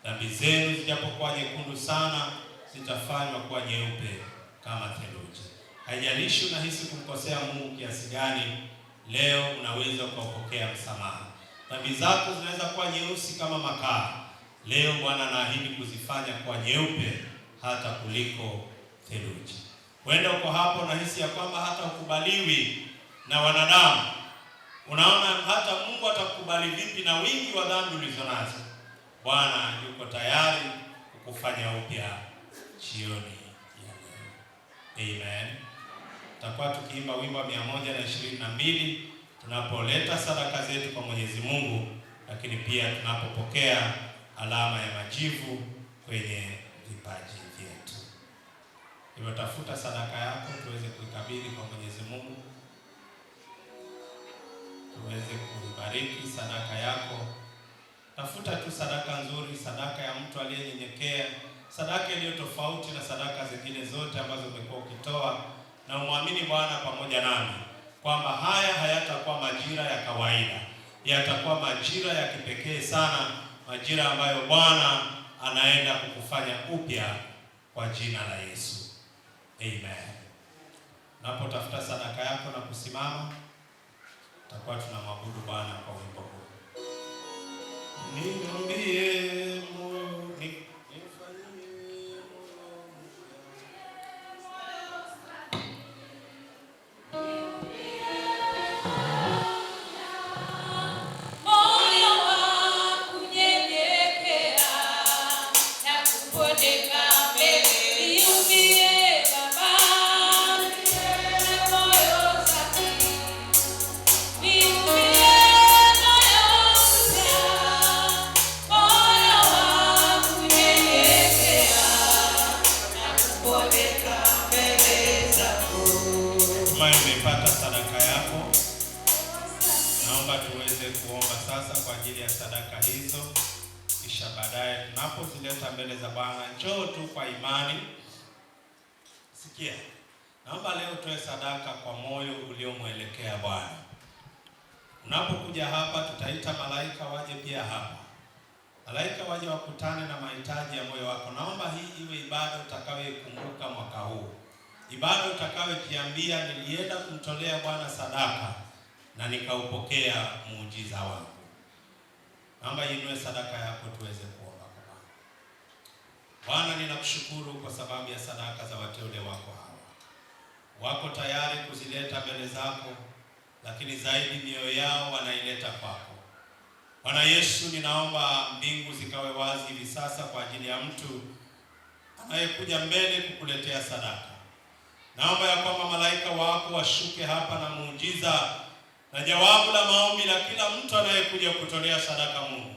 dhambi zenu zijapokuwa nyekundu sana zitafanywa kuwa nyeupe kama theluji. Haijalishi unahisi kumkosea Mungu kiasi gani, leo unaweza kupokea msamaha. Dhambi zako zinaweza kuwa nyeusi kama makaa, leo Bwana anaahidi kuzifanya kuwa nyeupe hata kuliko theluji. Wenda uko hapo unahisi ya kwamba hata ukubaliwi na wanadamu, unaona hata Mungu atakubali vipi na wingi wa dhambi ulizonazo. Bwana yuko tayari kukufanya upya jioni ya leo. Amen. Tutakuwa tukiimba wimbo wa 122 tunapoleta sadaka zetu kwa Mwenyezi Mungu, lakini pia tunapopokea alama ya majivu kwenye vipaji vyetu. Hivyo tafuta sadaka yako tuweze kuikabidhi kwa Mwenyezi Mungu, tuweze kuibariki sadaka yako. Tafuta tu sadaka nzuri, sadaka ya mtu aliyenyenyekea, sadaka iliyo tofauti na sadaka zingine zote ambazo umekuwa ukitoa, na umwamini Bwana pamoja nami kwamba haya hayatakuwa majira ya kawaida, yatakuwa majira ya kipekee sana, majira ambayo Bwana anaenda kukufanya upya kwa jina la Yesu. Amen. Unapotafuta sadaka yako na kusimama, tutakuwa tunamwabudu Bwana kwa wimbo huu. Niambie moyo nifanyie Umepata sadaka yako. Naomba tuweze kuomba sasa kwa ajili ya sadaka hizo, kisha baadaye tunapozileta mbele za Bwana, njoo tu kwa imani. Sikia, naomba leo tuwe sadaka kwa moyo uliomwelekea Bwana. Unapokuja hapa, tutaita malaika waje pia hapa. Malaika waje wakutane na mahitaji ya moyo wako. Naomba hii iwe ibada utakayoikumbuka mwaka huu, ibada utakayokiambia, nilienda kumtolea Bwana sadaka na nikaupokea muujiza wangu. Naomba inue sadaka yako tuweze kuomba kwa Bwana. Bwana, ninakushukuru kwa sababu ya sadaka za wateule wako hawa. Wako tayari kuzileta mbele zako, lakini zaidi mioyo yao wanaileta kwako. Bwana Yesu, ninaomba mbingu zikawe wazi hivi sasa kwa ajili ya mtu anayekuja mbele kukuletea sadaka. Naomba ya kwamba malaika wako washuke hapa na muujiza na jawabu la maombi la kila mtu anayekuja kutolea sadaka Mungu.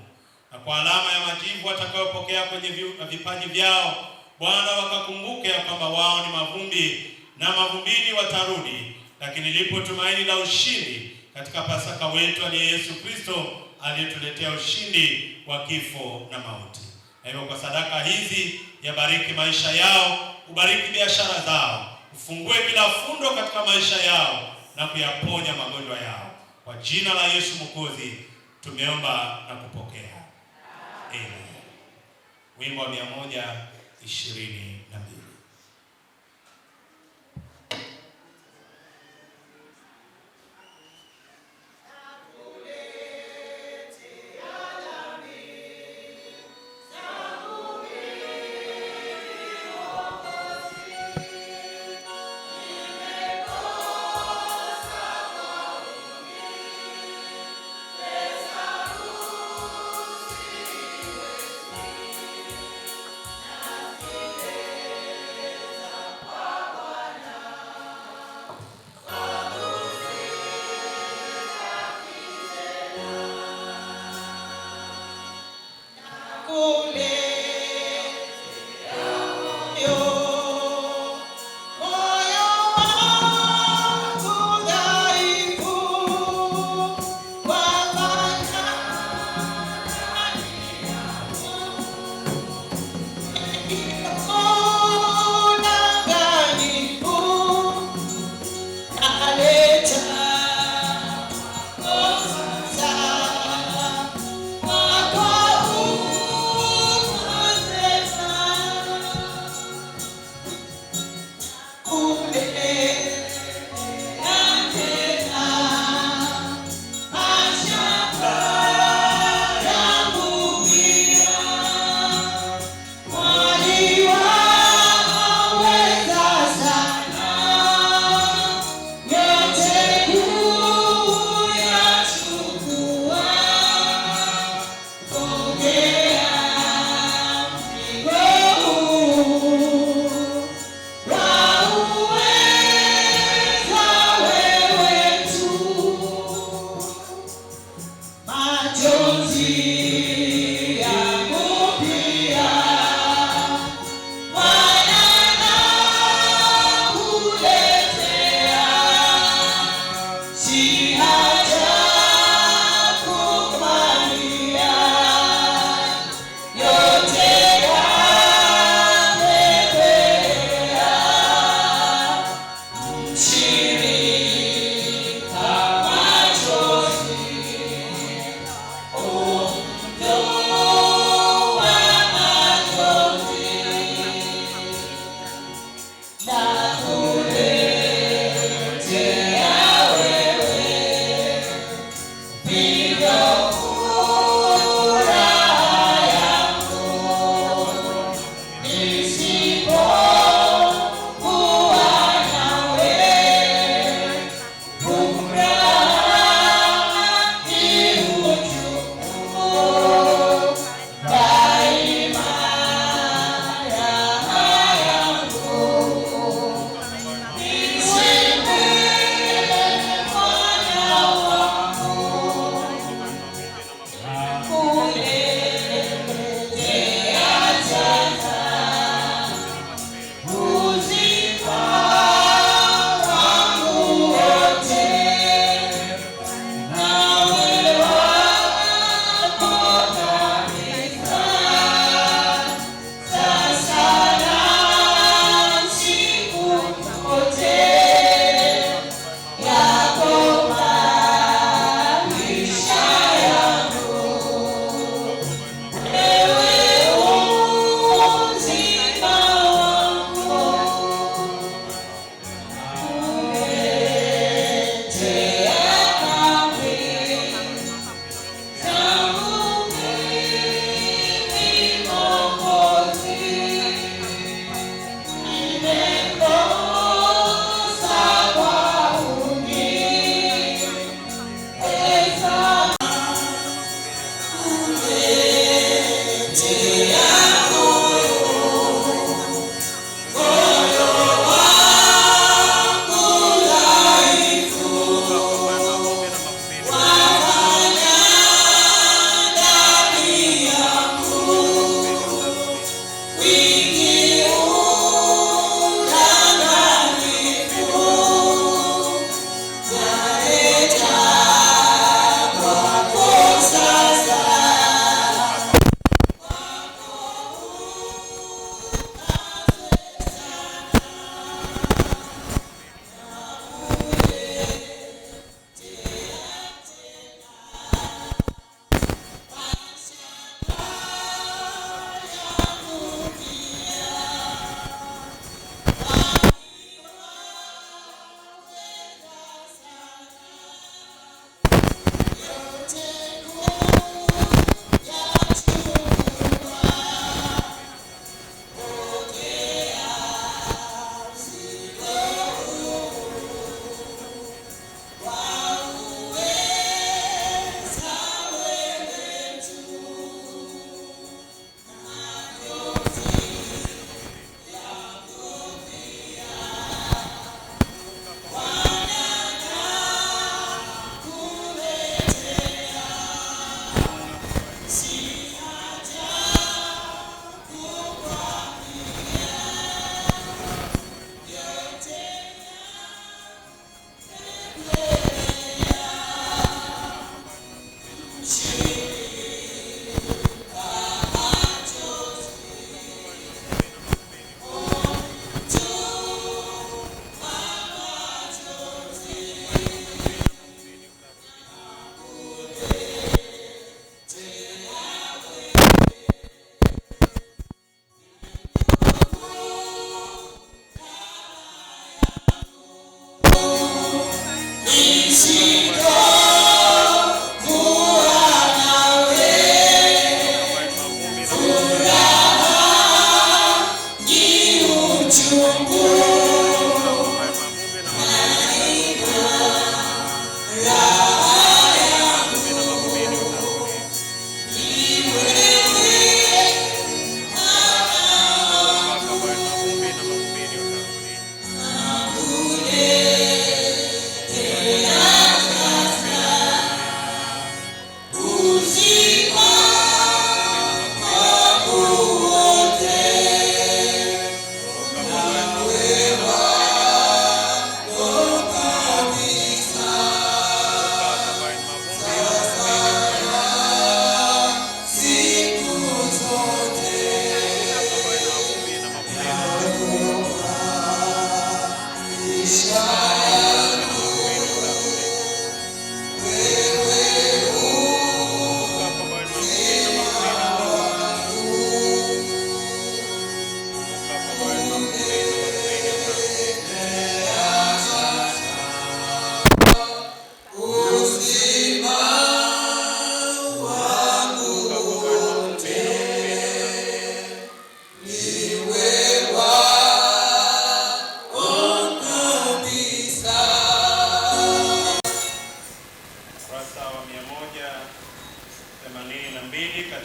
Na kwa alama ya majivu watakayopokea kwenye vipaji vyao, Bwana, wakakumbuke ya kwamba wao ni mavumbi na mavumbini watarudi, lakini lipo tumaini la ushindi katika Pasaka wetu aliye Yesu Kristo, aliyetuletea ushindi wa kifo na mauti. Na hivyo kwa sadaka hizi, yabariki maisha yao, ubariki biashara zao, ufungue kila fundo katika maisha yao na kuyaponya magonjwa yao. Kwa jina la Yesu Mwokozi tumeomba na kupokea. Amen. Wimbo wa 122. Yeah.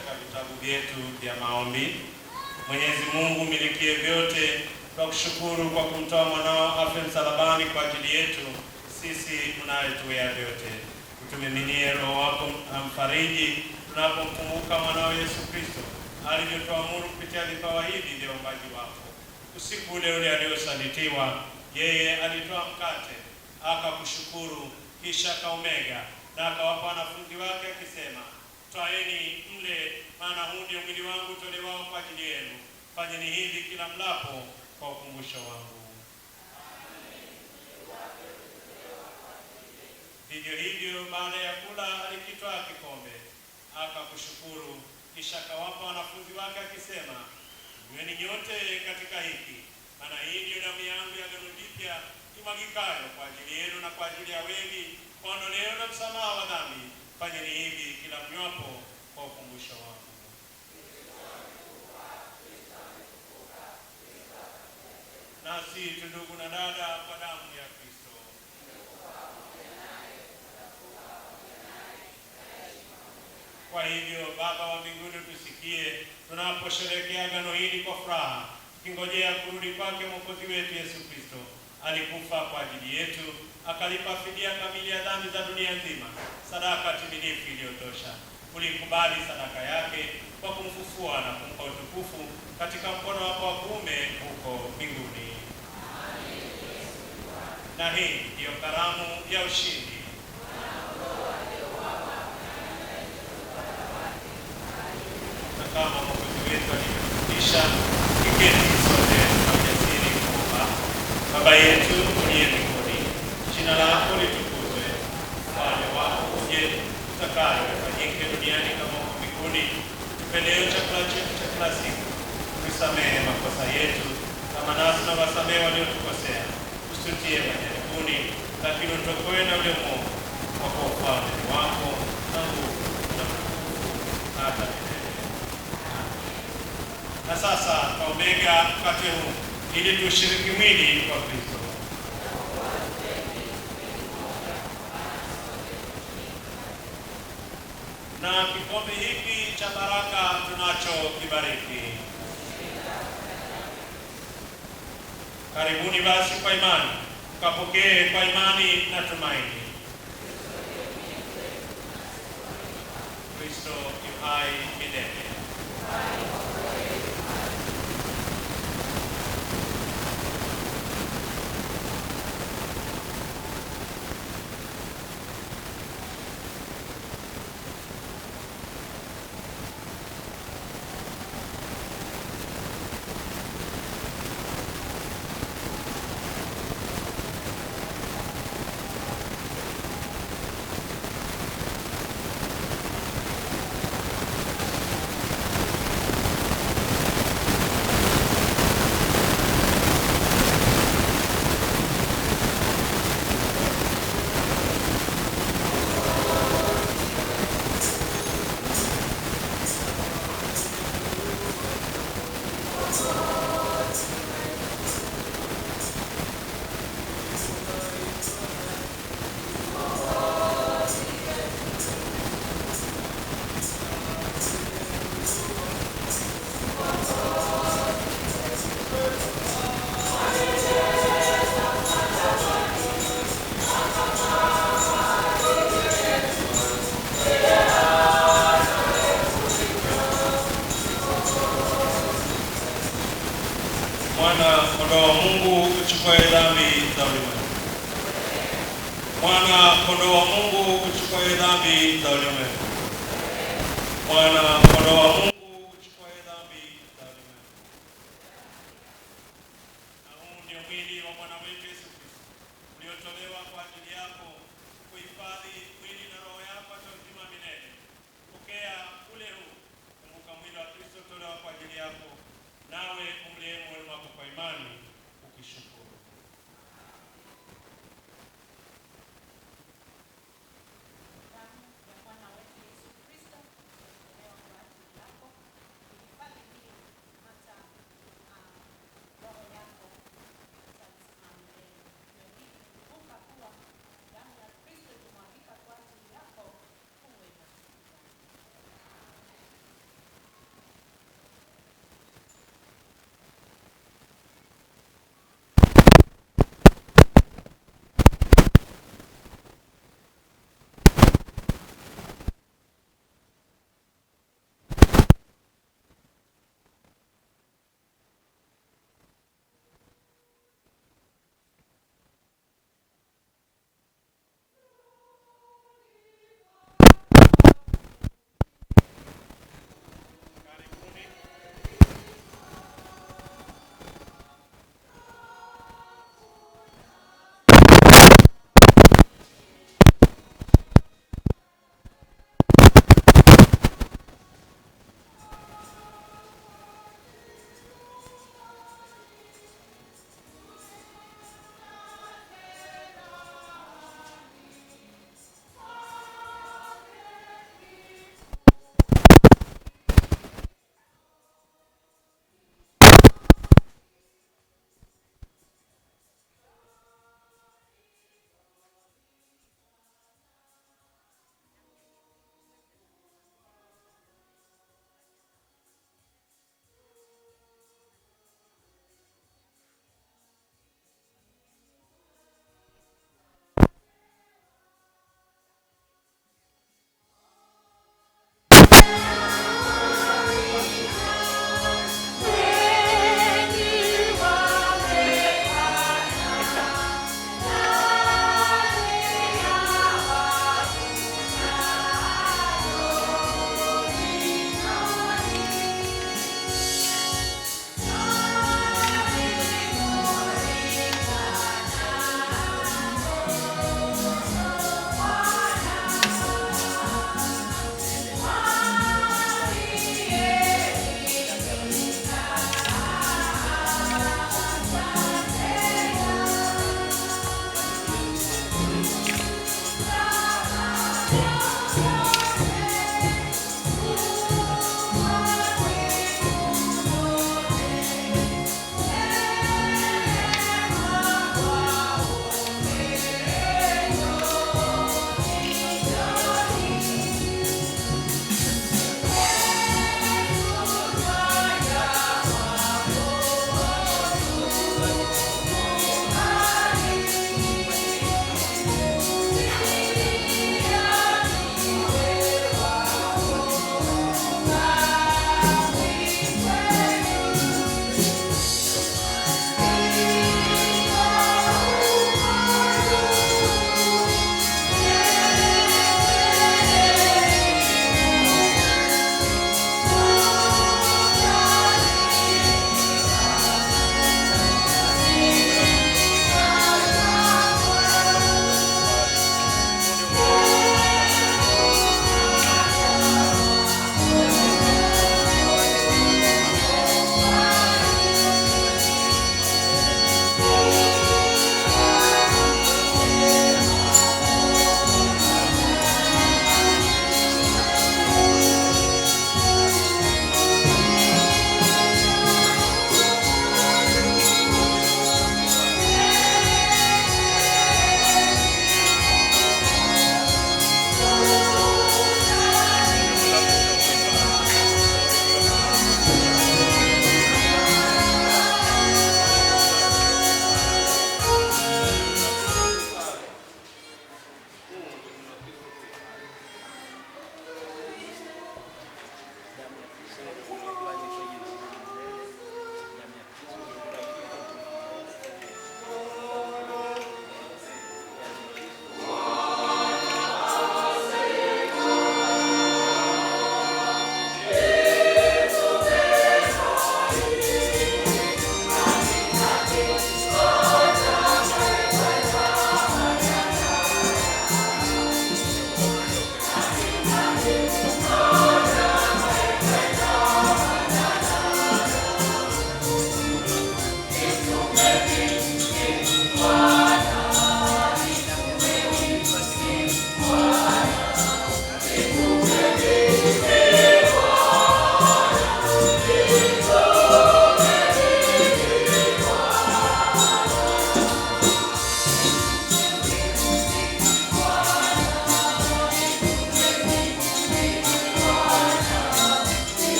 katika vitabu vyetu vya maombi. Mwenyezi Mungu milikie vyote, tunakushukuru kwa kumtoa mwanao afe msalabani kwa ajili yetu sisi tunayetuia vyote. Utumiminie Roho wako mfariji tunapomkumbuka mwanao Yesu Kristo alivyotuamuru kupitia vipawa hivi vya uumbaji wako. Usiku ule ule aliosalitiwa, yeye alitoa mkate, akakushukuru, kisha akaumega na akawapa wanafunzi wake akisema, twaeni mle, maana huu ndio mwili wangu utolewao kwa ajili yenu. Fanyeni hivi kila mlapo kwa ukumbusho wangu. Vivyo hivyo baada ya kula alikitwaa kikombe, akakushukuru, kisha akawapa wanafunzi wake akisema, nyweni nyote katika hiki, maana hii ndiyo damu yangu ya agano jipya imwagikayo kwa ajili yenu na kwa ajili ya wengi kwa ondoleo na msamaha wa dhambi. Fanyeni hivi kila mnywapo kwa ukumbusho wangu. Nasi ndugu na dada, kwa damu ya Kristo. Kwa hivyo Baba wa mbinguni, tusikie tunaposherehekea agano hili kwa furaha, tukingojea kurudi kwake Mwokozi wetu Yesu Kristo. Alikufa kwa ajili yetu, akalipa fidia kamili ya dhambi za dunia nzima, sadaka timilifu iliyotosha. Ulikubali sadaka yake kwa kumfufua na kumpa utukufu katika mkono wako wa kuume huko mbinguni. Na hii ndiyo karamu ya ushindi. Na kama Mwokozi wetu alivyofundisha, kiketi sote kwa ujasiri kuomba. Baba yetu uliye mbinguni, jina lako litukuzwe, ufalme wako uje, utakalo lifanyike duniani kama huko mbinguni. Tupe leo chakula chetu cha kila siku. Tusamehe makosa yetu kama nasi tunawasamehe waliotukosea. Usitutie majaribuni, lakini utuokoe na yule mwovu, kwa kuwa ufalme ni wako na nguvu na utukufu hata milele. Na sasa twaumega mkate huu ili tushiriki mwili wa Kristo. Na kikombe hiki cha baraka tunachokibariki. Karibuni basi kwa imani, tukapokee kwa imani na tumaini. Kristo yu hai milele. Mwana kondoo wa Mungu uchukue dhambi za ulimwengu. Mwana kondoo wa Mungu uchukue dhambi za ulimwengu. Mwana kondoo wa Mungu uchukue dhambi za ulimwengu. Na huu ndio mwili wa Bwana wetu Yesu Kristo uliotolewa kwa ajili yako, kuhifadhi mwili na roho yako hata uzima milele. Pokea ule huu, kumbuka mwili wa Kristo tolewa kwa ajili yako, nawe umlie moyo wako kwa imani ukishukuru. Damu ya Bwana wetu Yesu Kristo imetolewa kwa ajili yako.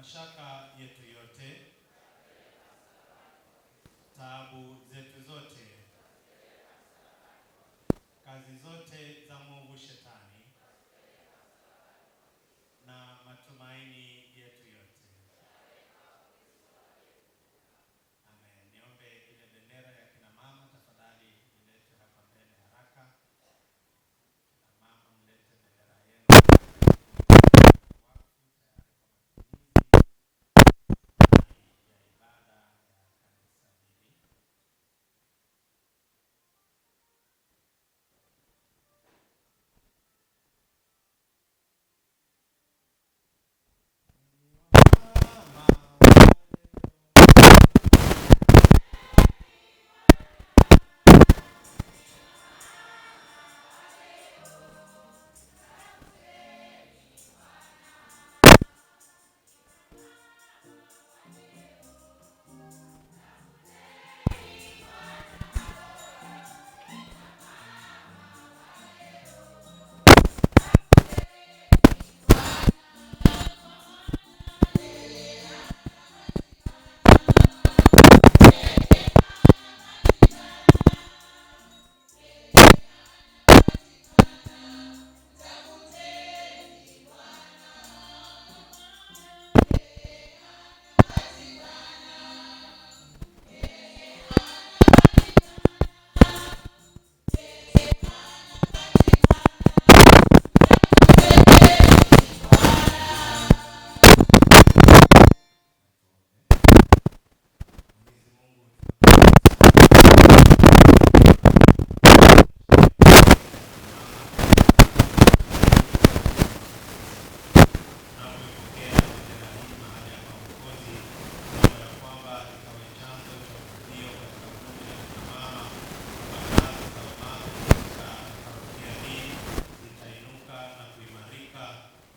mashaka yetu yote, taabu zetu zote, kazi zote za mwovu Shetani na matumaini yetu yote. Amen. Niombe ile bendera ya kina mama tafadhali ilete hapa mbele haraka. Na mama mlete bendera yenu. Wakfu tayari kwa matumizi ya ibada ya kanisa hili.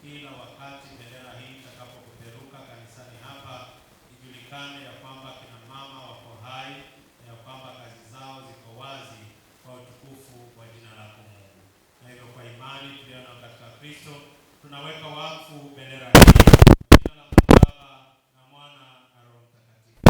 Kila wakati bendera hii itakapopeperuka kanisani hapa, ijulikane ya kwamba kina mama wako hai na ya kwamba kazi zao ziko wazi kwa utukufu wa jina lako Mungu. Na hivyo kwa imani tuliona katika Kristo tunaweka wakfu bendera hii. Jina la Mungu Baba na Mwana na Roho Mtakatifu.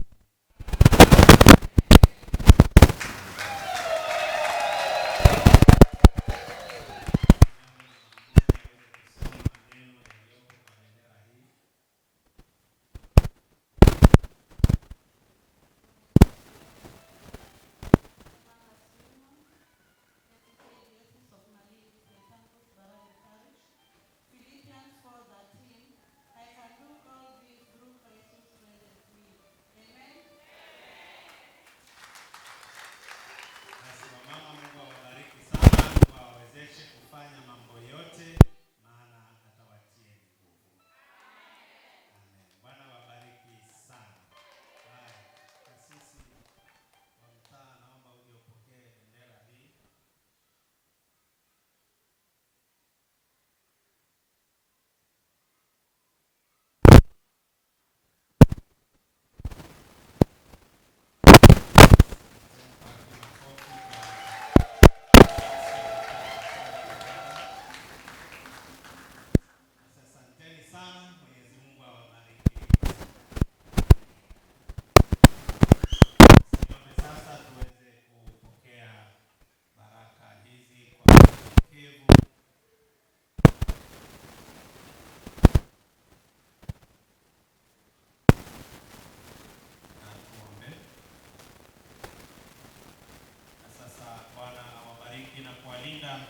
Na kuwalinda.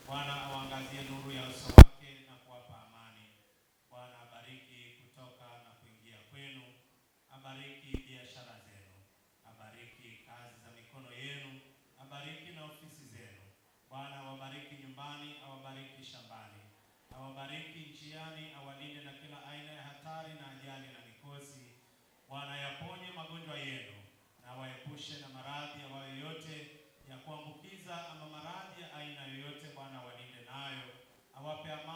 Bwana awaangazie nuru ya uso wake na kuwapa amani. Bwana abariki kutoka na kuingia kwenu, abariki biashara zenu, abariki kazi za mikono yenu, abariki na ofisi zenu. Bwana awabariki nyumbani, awabariki shambani, awabariki njiani, awalinde na kila aina ya hatari na ajali na mikosi. Bwana yaponye magonjwa yenu na waepushe na maradhi ambayo yote ya kuambukiza ama maradhi ya aina yoyote. Bwana walinde nayo, awape amani.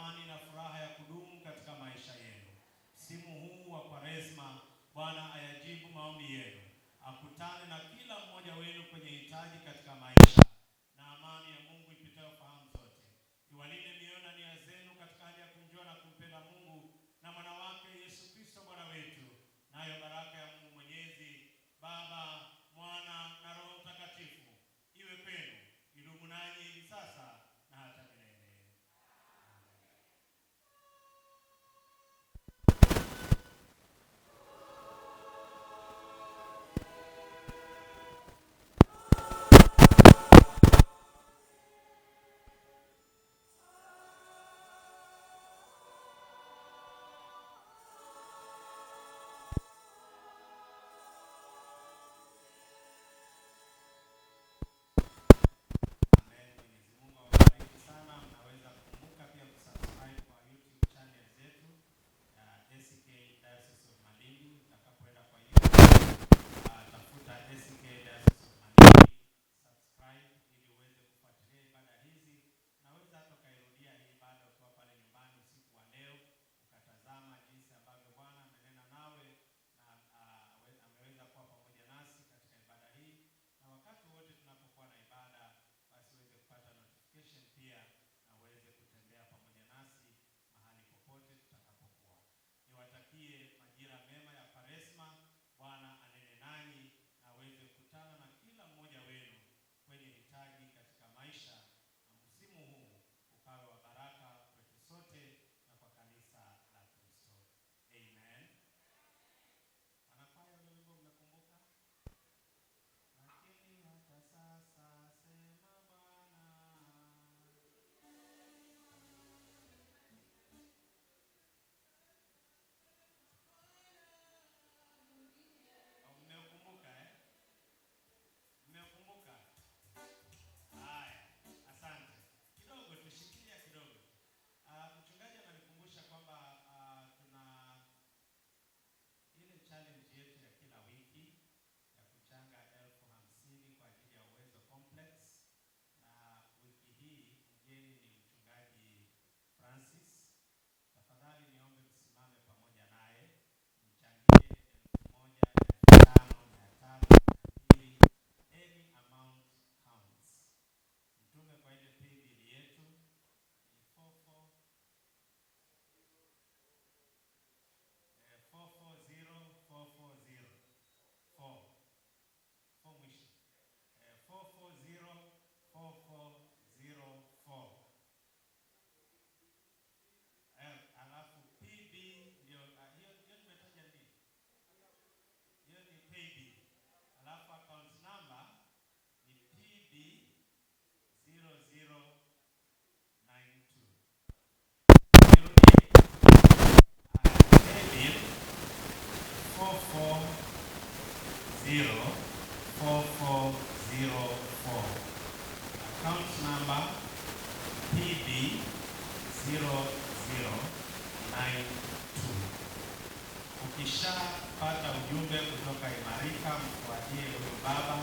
Ukishapata ujumbe kutoka Imarika, mfuatie huyo baba